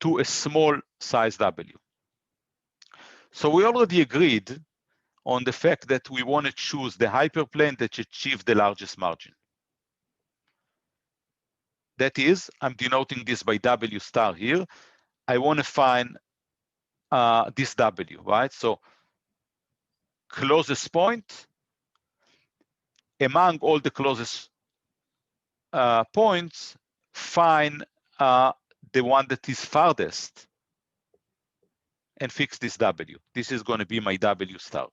to a small size W? So we already agreed on the fact that we want to choose the hyperplane that achieves the largest margin. That is, I'm denoting this by W star here. I want to find this W, right? So closest point, among all the closest points, find the one that is farthest and fix this W. This is going to be my W star.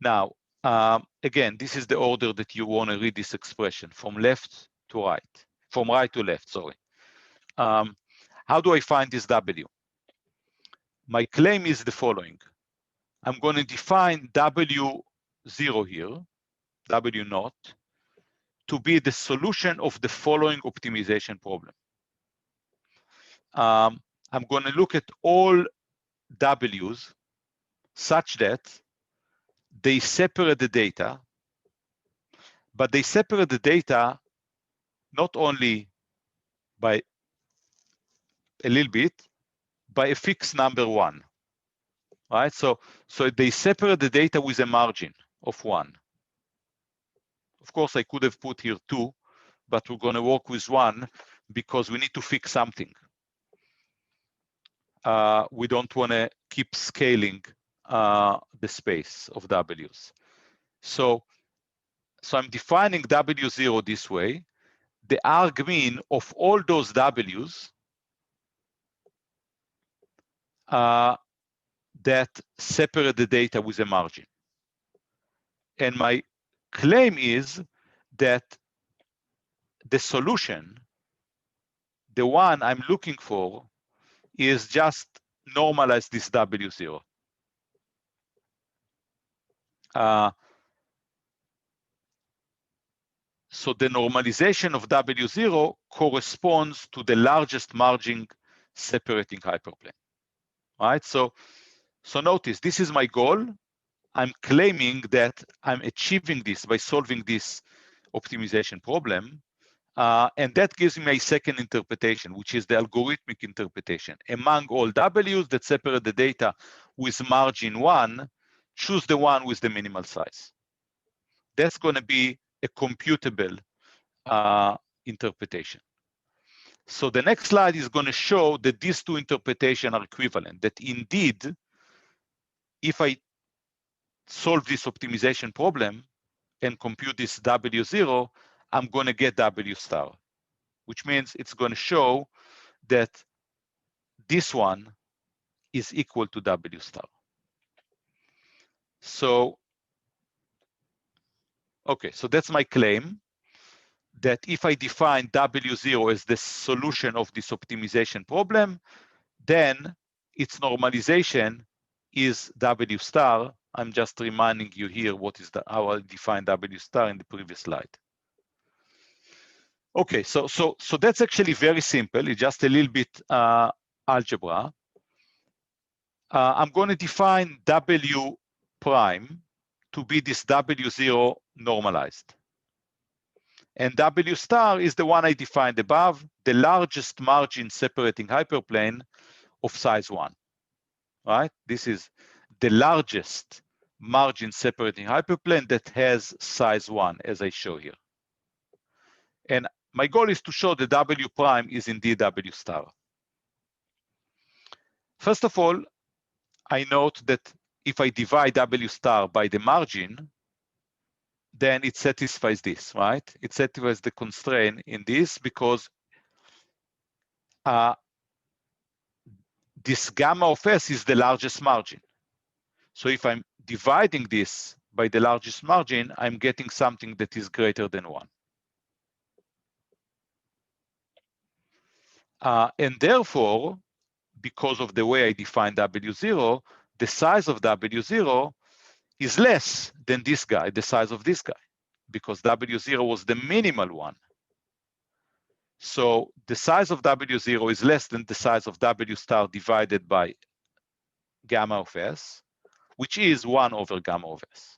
Now, again, this is the order that you want to read this expression, from left to right, from right to left, sorry. How do I find this W? My claim is the following. I'm going to define W0 here, W0, to be the solution of the following optimization problem. I'm going to look at all W's such that they separate the data, but they separate the data not only by a little bit, by a fixed number 1, right? So they separate the data with a margin of 1. Of course, I could have put here 2, but we're going to work with 1 because we need to fix something. We don't want to keep scaling the space of W's. So I'm defining W0 this way. The argmin of all those W's that separate the data with a margin. And my claim is that the solution, the one I'm looking for, is just normalize this W0. So the normalization of W0 corresponds to the largest margin separating hyperplane, right? So notice, this is my goal. I'm claiming that I'm achieving this by solving this optimization problem. And that gives me a second interpretation, which is the algorithmic interpretation. Among all W's that separate the data with margin 1, choose the one with the minimal size. That's going to be a computable interpretation. So the next slide is going to show that these two interpretations are equivalent, that indeed, if I solve this optimization problem and compute this W0, I'm going to get W star, which means it's going to show that this one is equal to W star. So, okay, so that's my claim, that if I define W0 as the solution of this optimization problem, then its normalization is W star. I'm just reminding you here what is how I define W star in the previous slide. Okay, so that's actually very simple. It's just a little bit algebra. I'm going to define W prime to be this W0 normalized. And W star is the one I defined above, the largest margin separating hyperplane of size 1, right? This is the largest margin separating hyperplane that has size 1, as I show here. And my goal is to show that W prime is indeed W star. First of all, I note that if I divide W star by the margin, then it satisfies this, right? It satisfies the constraint in this because this gamma of S is the largest margin. So if I'm dividing this by the largest margin, I'm getting something that is greater than 1. And therefore, because of the way I define W0, the size of W0 is less than this guy, the size of this guy, because W0 was the minimal one. So the size of W0 is less than the size of W star divided by gamma of S, which is 1 over gamma of S,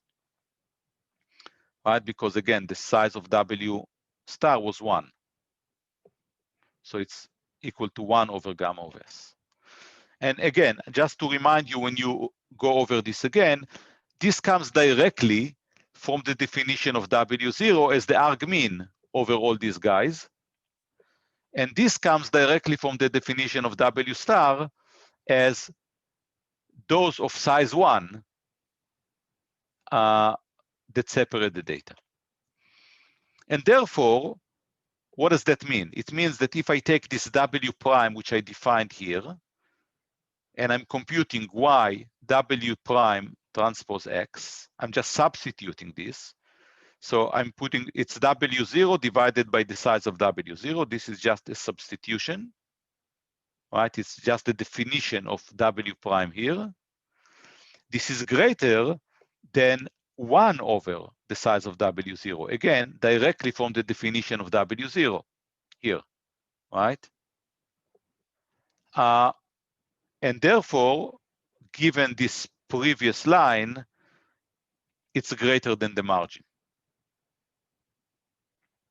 right? Because again, the size of W star was 1. So it's equal to 1 over gamma of S. And again, just to remind you, when you go over this again, this comes directly from the definition of W0 as the argmin over all these guys. And this comes directly from the definition of W star as those of size 1 that separate the data. And therefore, what does that mean? It means that if I take this W prime, which I defined here, and I'm computing Y W prime transpose X, I'm just substituting this. So I'm putting, it's W0 divided by the size of W0. This is just a substitution, right? It's just the definition of W prime here. This is greater than 1 over the size of W0. Again, directly from the definition of W0 here, right? And therefore, given this previous line, it's greater than the margin.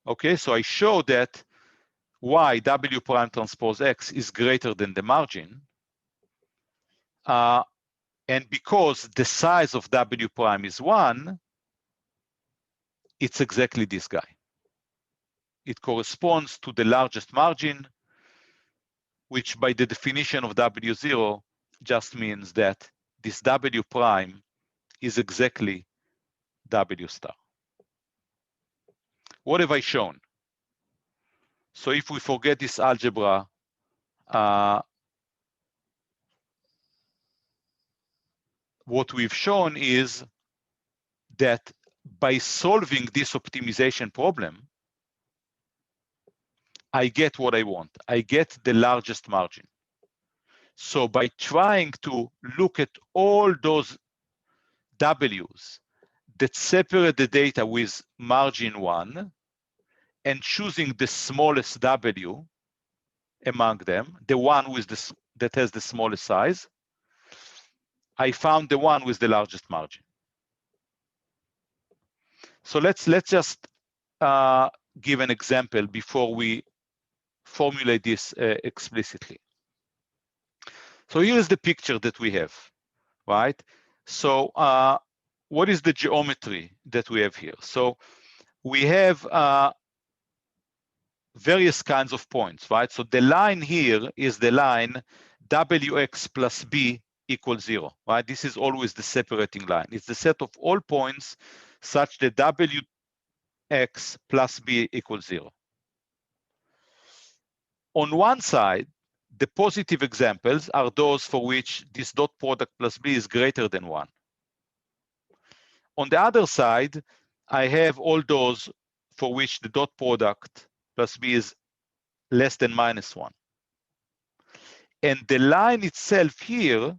Okay, so I show that Y W prime transpose X is greater than the margin. And because the size of W prime is 1, it's exactly this guy. It corresponds to the largest margin, which by the definition of W0 just means that this W prime is exactly W star. What have I shown? So if we forget this algebra, what we've shown is that by solving this optimization problem, I get what I want. I get the largest margin. So by trying to look at all those W's that separate the data with margin 1 and choosing the smallest W among them, the one with that has the smallest size, I found the one with the largest margin. So let's just give an example before we formulate this explicitly. So here's the picture that we have, right? So what is the geometry that we have here? So we have various kinds of points, right? So the line here is the line Wx plus B equals 0, right? This is always the separating line. It's the set of all points such that Wx plus B equals 0. On one side, the positive examples are those for which this dot product plus B is greater than 1. On the other side, I have all those for which the dot product plus B is less than minus 1. And the line itself here,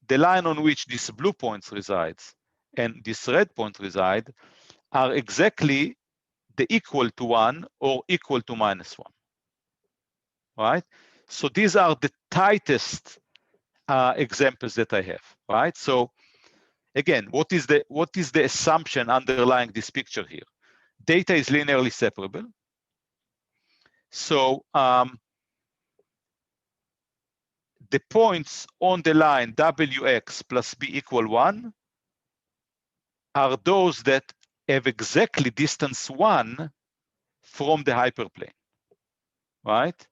the line on which these blue points resides and this red point reside, are exactly the equal to 1 or equal to minus 1. Right? So these are the tightest examples that I have, right? So again, what is the assumption underlying this picture here? Data is linearly separable. So the points on the line Wx plus B equal 1 are those that have exactly distance 1 from the hyperplane, right?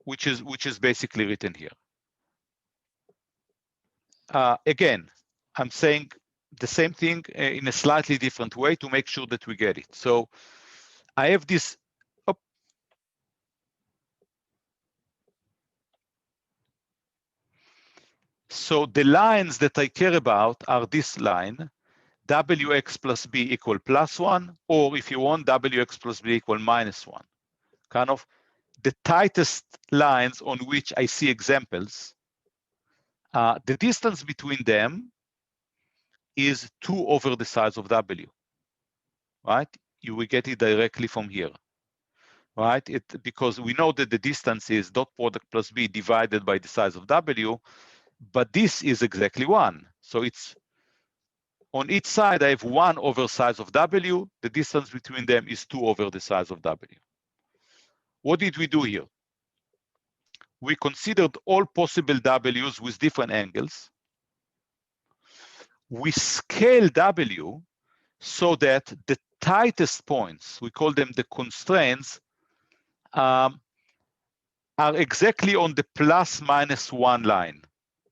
Which is basically written here. Again, I'm saying the same thing in a slightly different way to make sure that we get it. So I have this. So the lines that I care about are this line, Wx plus B equal plus 1, or if you want, Wx plus B equal minus 1. Kind of the tightest lines on which I see examples. The distance between them is 2 over the size of W, right? You will get it directly from here, right? Because we know that the distance is dot product plus B divided by the size of W, but this is exactly 1. So it's on each side, I have 1 over size of W. The distance between them is 2 over the size of W. What did we do here? We considered all possible W's with different angles. We scale W so that the tightest points, we call them the constraints, are exactly on the plus minus 1 line,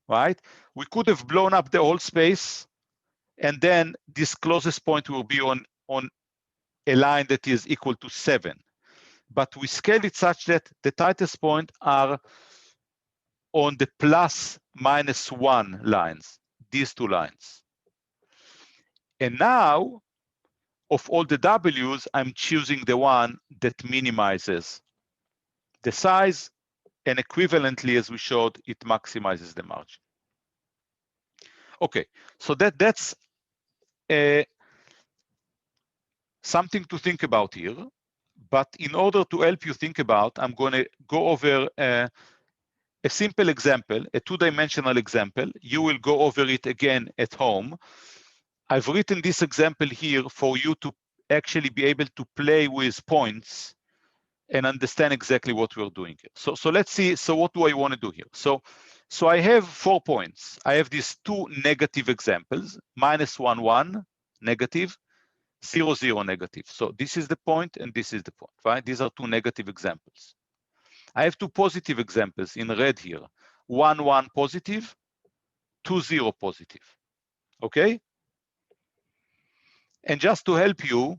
right? We could have blown up the whole space, and then this closest point will be on a line that is equal to 7. But we scale it such that the tightest point are on the plus minus 1 lines, these two lines. And now, of all the W's, I'm choosing the one that minimizes the size, and equivalently, as we showed, it maximizes the margin. Okay, so that's something to think about here. But in order to help you think about, I'm going to go over a simple example, a 2-dimensional example. You will go over it again at home. I've written this example here for you to actually be able to play with points and understand exactly what we're doing here. So let's see. So what do I want to do here? So I have 4 points. I have these 2 negative examples, minus 1, 1, negative, 0, 0, negative. So this is the point and this is the point, right? These are 2 negative examples. I have two positive examples in red here. 1, 1 positive, 2, 0 positive. Okay? And just to help you,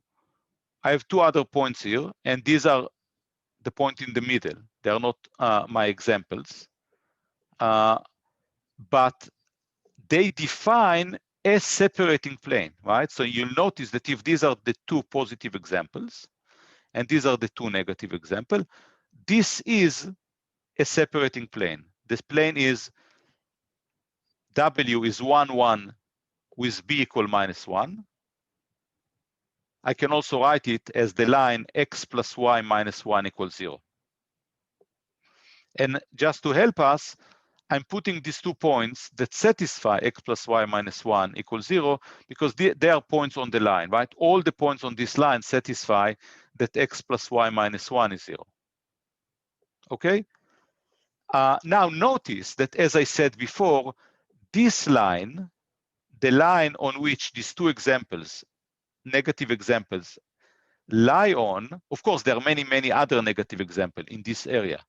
I have two other points here, and these are the point in the middle. They are not my examples, but they define a separating plane, right? So you'll notice that if these are the two positive examples, and these are the two negative examples, this is a separating plane. This plane is W is 1, 1 with B equal -1. I can also write it as the line x plus y minus 1 equals 0. And just to help us, I'm putting these 2 points that satisfy x plus y minus 1 equals 0 because they are points on the line, right? All the points on this line satisfy that x plus y minus 1 is 0. Okay? Now notice that, as I said before, this line, the line on which these two examples, negative examples, lie on, of course, there are many, many other negative examples in this area,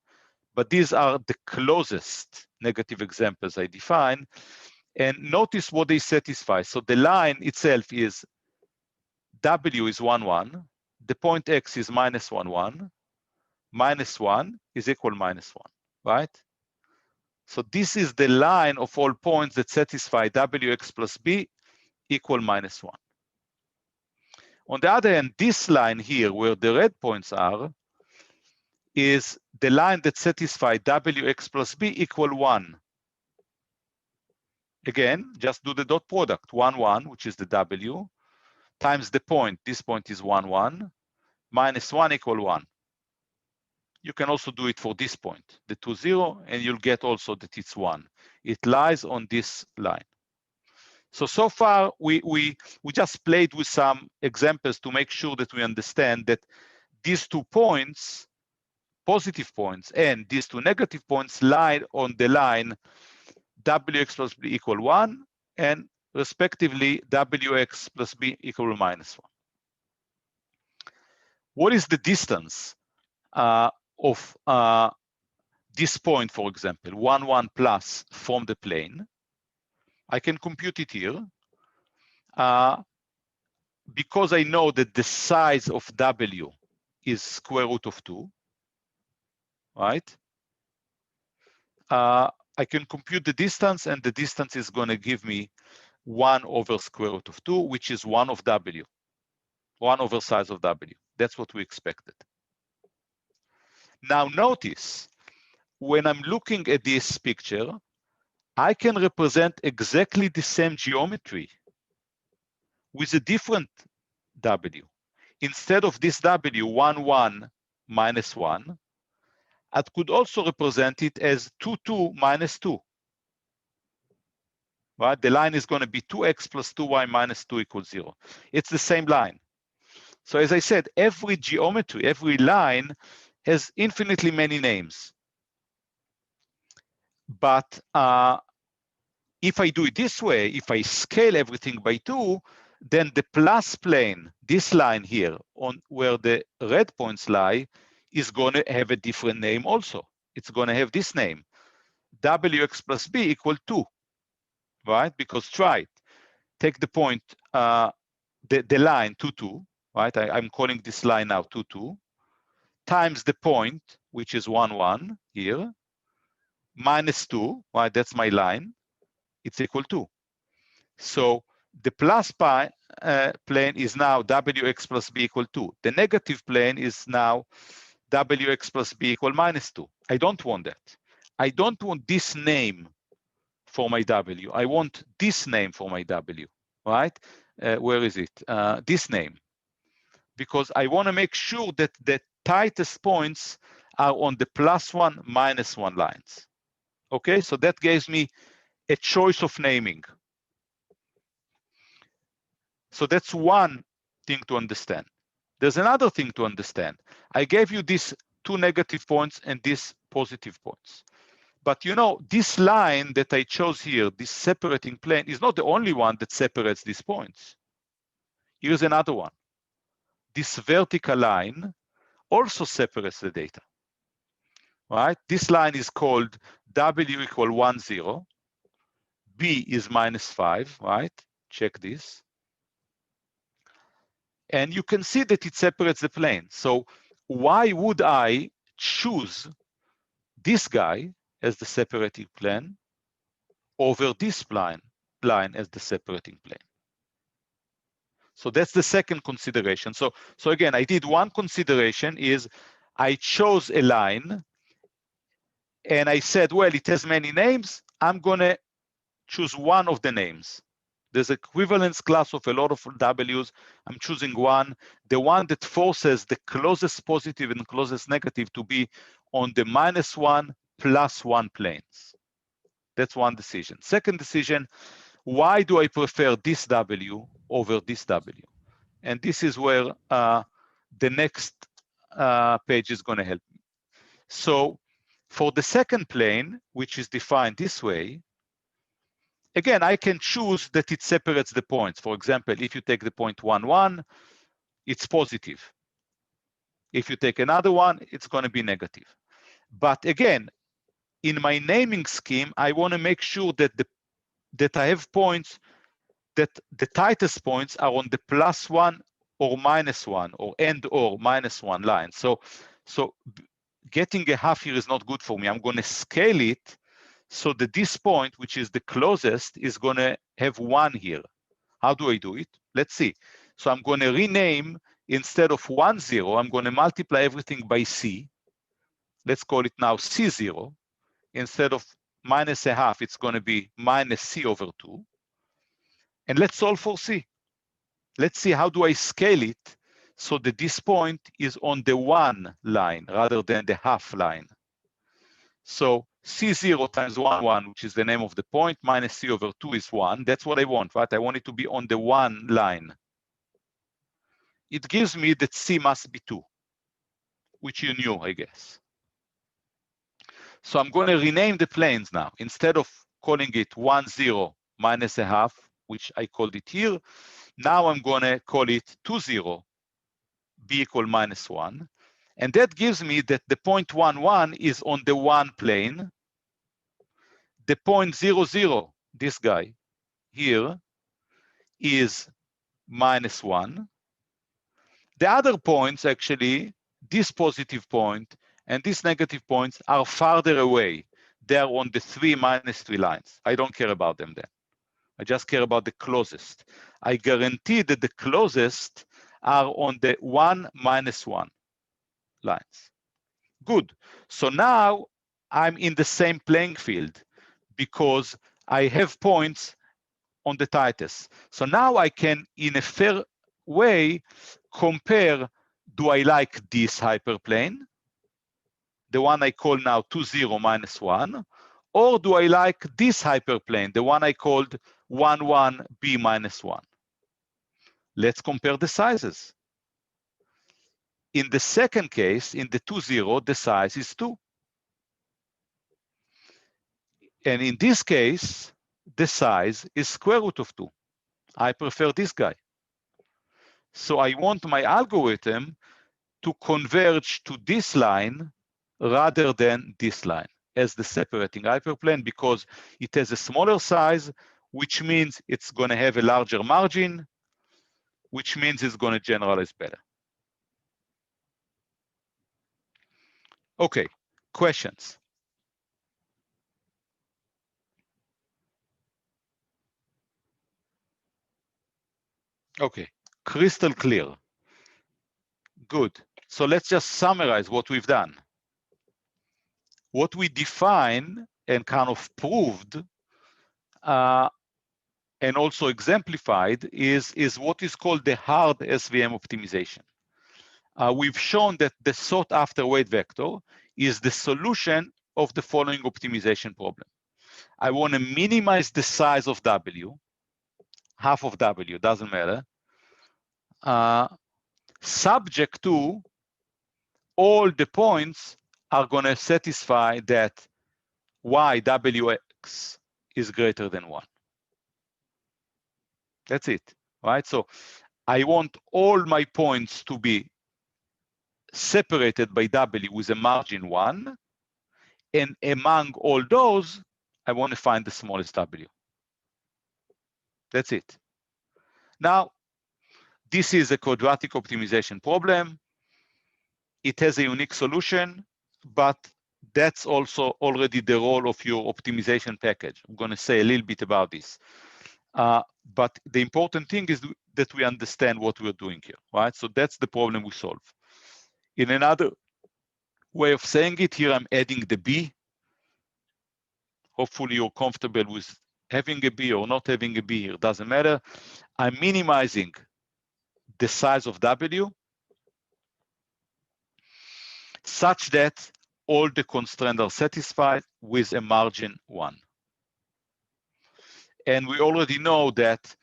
but these are the closest negative examples I define. And notice what they satisfy. So the line itself is W is 1, 1. The point X is -1, 1. -1 is equal -1, right? So this is the line of all points that satisfy Wx plus B equal -1. On the other hand, this line here, where the red points are, is the line that satisfies Wx plus B equal 1. Again, just do the dot product. 1, 1, which is the W, times the point. This point is 1, 1, -1 equal 1. You can also do it for this point, the 2, 0, and you'll get also that it's 1. It lies on this line. So far, we just played with some examples to make sure that we understand that these 2 points, positive points, and these 2 negative points lie on the line Wx plus B equal 1, and respectively, Wx plus B equal -1. What is the distance of this point, for example, 1, 1 plus from the plane? I can compute it here. Because I know that the size of W is square root of 2, right? I can compute the distance, and the distance is going to give me 1 over square root of 2, which is 1 of W, 1 over size of W. That's what we expected. Now notice, when I'm looking at this picture, I can represent exactly the same geometry with a different W. Instead of this W, 1, 1, -1, I could also represent it as 2, 2, -2. Right? The line is going to be 2x plus 2y minus 2 equals 0. It's the same line. So as I said, every geometry, every line has infinitely many names. But if I do it this way, if I scale everything by 2, then the plus plane, this line here, on where the red points lie, is going to have a different name also. It's going to have this name, Wx plus B equal 2, right? Because try it. Take the point, the line 2, 2, right? I'm calling this line now 2, 2, times the point, which is 1, 1 here, -2, right? That's my line. It's equal 2. So the plus plane is now Wx plus B equal 2. The negative plane is now Wx plus B equal -2. I don't want that. I don't want this name for my W. I want this name for my W, right? Where is it? This name. Because I want to make sure that the tightest points are on the +1, -1 lines. Okay, so that gives me a choice of naming. So that's one thing to understand. There's another thing to understand. I gave you these 2 negative points and these positive points. But you know, this line that I chose here, this separating plane, is not the only one that separates these points. Here's another one. This vertical line also separates the data. right? This line is called W equal 1, 0. B is -5, right? Check this. And you can see that it separates the plane. So why would I choose this guy as the separating plane over this line as the separating plane? So that's the second consideration. So again, I did one consideration is I chose a line and I said, well, it has many names. I'm going to choose one of the names. There's equivalence class of a lot of W's. I'm choosing one, the one that forces the closest positive and closest negative to be on the -1 +1 planes. That's one decision. Second decision, why do I prefer this W over this W? And this is where the next page is going to help me. So for the second plane, which is defined this way, again, I can choose that it separates the points. For example, if you take the point 1, 1, it's positive. If you take another one, it's going to be negative. But again, in my naming scheme, I want to make sure that I have points that the tightest points are on the +1 or -1 or and/or -1 line. So getting a half here is not good for me. I'm going to scale it so that this point, which is the closest, is going to have 1 here. How do I do it? Let's see. So I'm going to rename, instead of 1, 0, I'm going to multiply everything by C. Let's call it now C0. Instead of -1/2, it's going to be -C/2. And let's solve for C. Let's see, how do I scale it so that this point is on the 1 line rather than the half line? So C0 times 1, 1, which is the name of the point, minus C/2 is 1. That's what I want, right? I want it to be on the 1 line. It gives me that C must be 2, which you knew, I guess. So I'm going to rename the planes now. Instead of calling it 1, 0, -1/2, which I called it here, now I'm going to call it 2, 0, B equal -1. And that gives me that the point 1, 1 is on the 1 plane. The point 0, 0, this guy here, is -1. The other points, actually, this positive point and this negative points are farther away. They are on the 3, -3 lines. I don't care about them then. I just care about the closest. I guarantee that the closest are on the 1, -1 lines. Good. So now I'm in the same playing field because I have points on the tightest. So now I can, in a fair way, compare, do I like this hyperplane, the one I call now 2, 0, -1, or do I like this hyperplane, the one I called 1, 1, B -1? Let's compare the sizes. In the second case, in the 2, 0, the size is 2. And in this case, the size is square root of 2. I prefer this guy. So I want my algorithm to converge to this line rather than this line as the separating hyperplane, because it has a smaller size, which means it's going to have a larger margin, which means it's going to generalize better. Okay, questions? Okay, crystal clear. Good. So let's just summarize what we've done. What we define and kind of proved and also exemplified is what is called the hard SVM optimization. We've shown that the sought after weight vector is the solution of the following optimization problem. I want to minimize the size of W, half of W, doesn't matter, subject to all the points are going to satisfy that YWX is greater than 1. That's it, right? So I want all my points to be separated by W with a margin 1, And among all those, I want to find the smallest W. That's it. Now, this is a quadratic optimization problem. It has a unique solution, but that's also already the role of your optimization package. I'm going to say a little bit about this. But the important thing is that we understand what we're doing here, right? So that's the problem we solve. In another way of saying it, here I'm adding the B. Hopefully you're comfortable with having a B or not having a B here, doesn't matter. I'm minimizing the size of W such that all the constraints are satisfied with a margin 1. And we already know that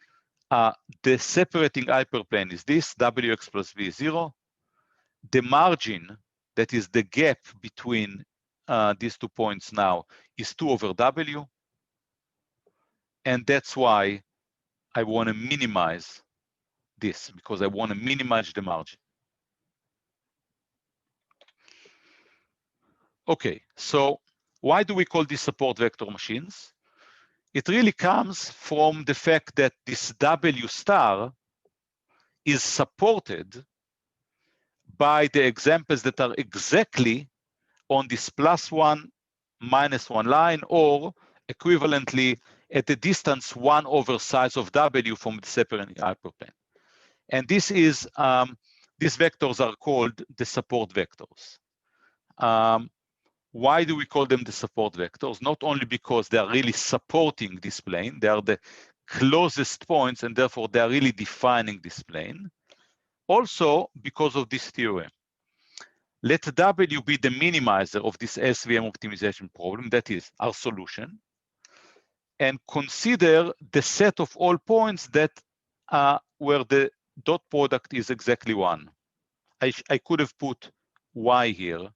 the separating hyperplane is this, Wx plus V is 0. The margin, that is the gap between these 2 points now, is 2 over W. And that's why I want to minimize this, because I want to minimize the margin. Okay, so why do we call these support vector machines? It really comes from the fact that this W star is supported by the examples that are exactly on this +1, -1 line, or equivalently at the distance 1 over size of W from the separating hyperplane. And this is, these vectors are called the support vectors. Why do we call them the support vectors? Not only because they are really supporting this plane, they are the closest points, and therefore they are really defining this plane. Also because of this theorem. Let W be the minimizer of this SVM optimization problem, that is our solution, and consider the set of all points that where the dot product is exactly 1. I could have put Y here.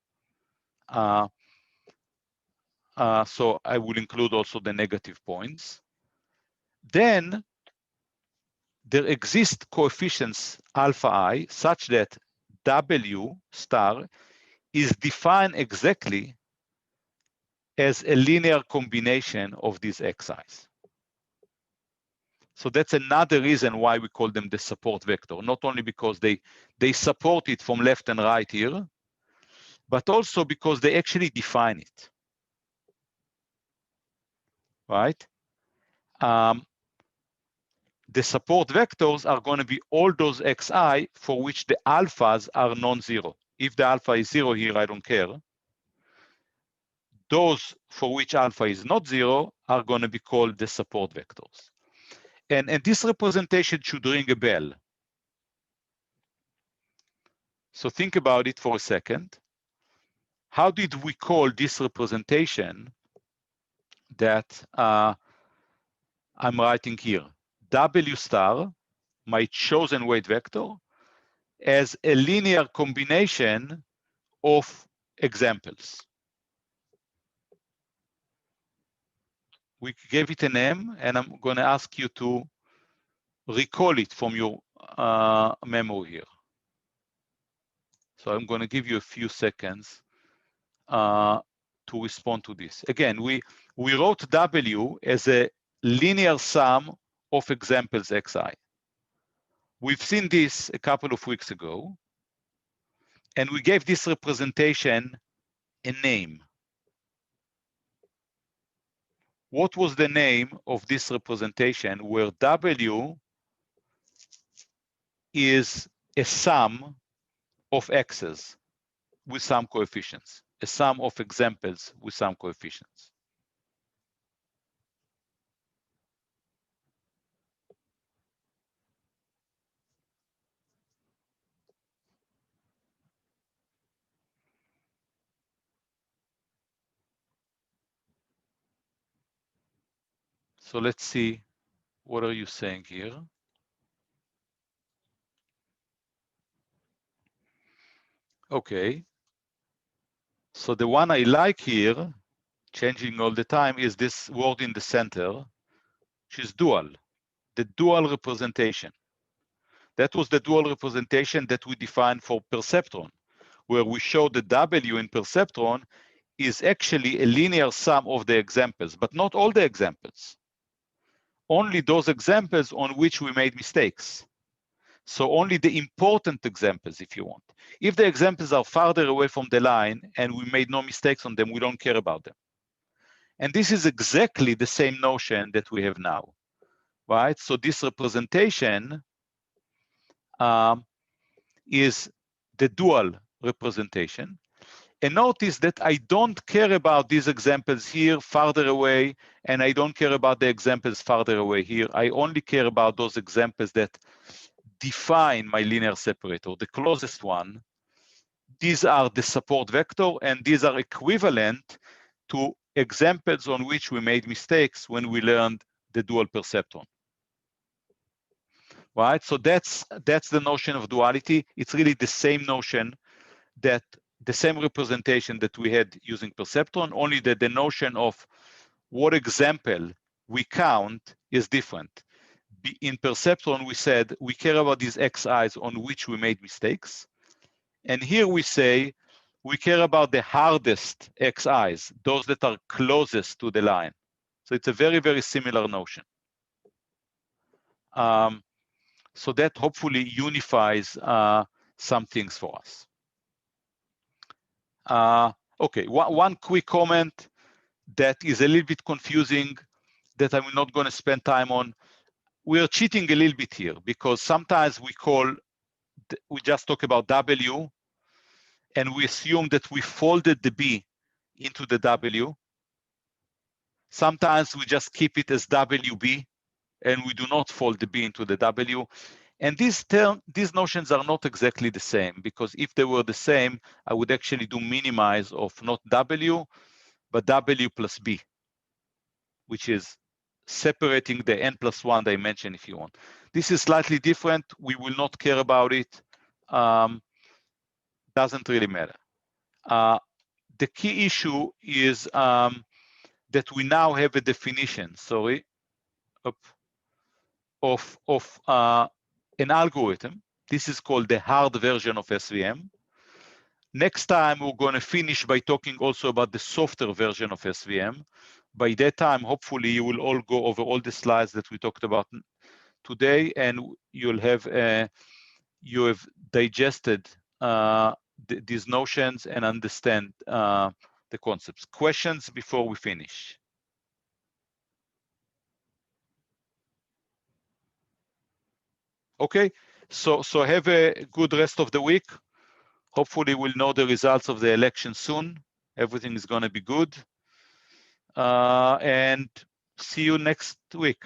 So I will include also the negative points. Then there exist coefficients alpha I such that W star is defined exactly as a linear combination of these xi's. So that's another reason why we call them the support vector, not only because they support it from left and right here, but also because they actually define it, right? The support vectors are going to be all those xi for which the alphas are non-zero. If the alpha is 0 here, I don't care. Those for which alpha is not 0 are going to be called the support vectors. And this representation should ring a bell. So think about it for a second. How did we call this representation that I'm writing here? W star, my chosen weight vector, as a linear combination of examples. We gave it a name, and I'm going to ask you to recall it from your memory here. So I'm going to give you a few seconds to respond to this. Again, we wrote W as a linear sum of examples xi. We've seen this a couple of weeks ago, and we gave this representation a name. What was the name of this representation where W is a sum of x's with some coefficients, a sum of examples with some coefficients? So let's see, what are you saying here? Okay. So the one I like here, changing all the time, is this word in the center, which is dual, the dual representation. That was the dual representation that we defined for perceptron, where we show the W in perceptron is actually a linear sum of the examples, but not all the examples. Only those examples on which we made mistakes. So only the important examples, if you want. If the examples are farther away from the line and we made no mistakes on them, we don't care about them. And this is exactly the same notion that we have now, right? So this representation is the dual representation. And notice that I don't care about these examples here farther away, and I don't care about the examples farther away here. I only care about those examples that define my linear separator, the closest one. These are the support vector, and these are equivalent to examples on which we made mistakes when we learned the dual perceptron. Right? So that's the notion of duality. It's really the same notion, that the same representation that we had using perceptron, only that the notion of what example we count is different. In perceptron, we said we care about these xi's on which we made mistakes. And here we say we care about the hardest xi's, those that are closest to the line. So it's a very, very similar notion. So that hopefully unifies some things for us. Okay, one quick comment that is a little bit confusing that I'm not going to spend time on. We are cheating a little bit here because sometimes we just talk about W and we assume that we folded the B into the W. Sometimes we just keep it as WB and we do not fold the B into the W. And these notions are not exactly the same, because if they were the same, I would actually do minimize of not W, but W plus B, which is separating the n+1 dimension if you want. This is slightly different. We will not care about it. Doesn't really matter. The key issue is that we now have a definition, of an algorithm. This is called the hard version of SVM. Next time, we're going to finish by talking also about the softer version of SVM. By that time, hopefully, you will all go over all the slides that we talked about today, and you'll have you have digested these notions and understand the concepts. Questions before we finish? Okay, so have a good rest of the week. Hopefully we'll know the results of the election soon. Everything is going to be good. And see you next week.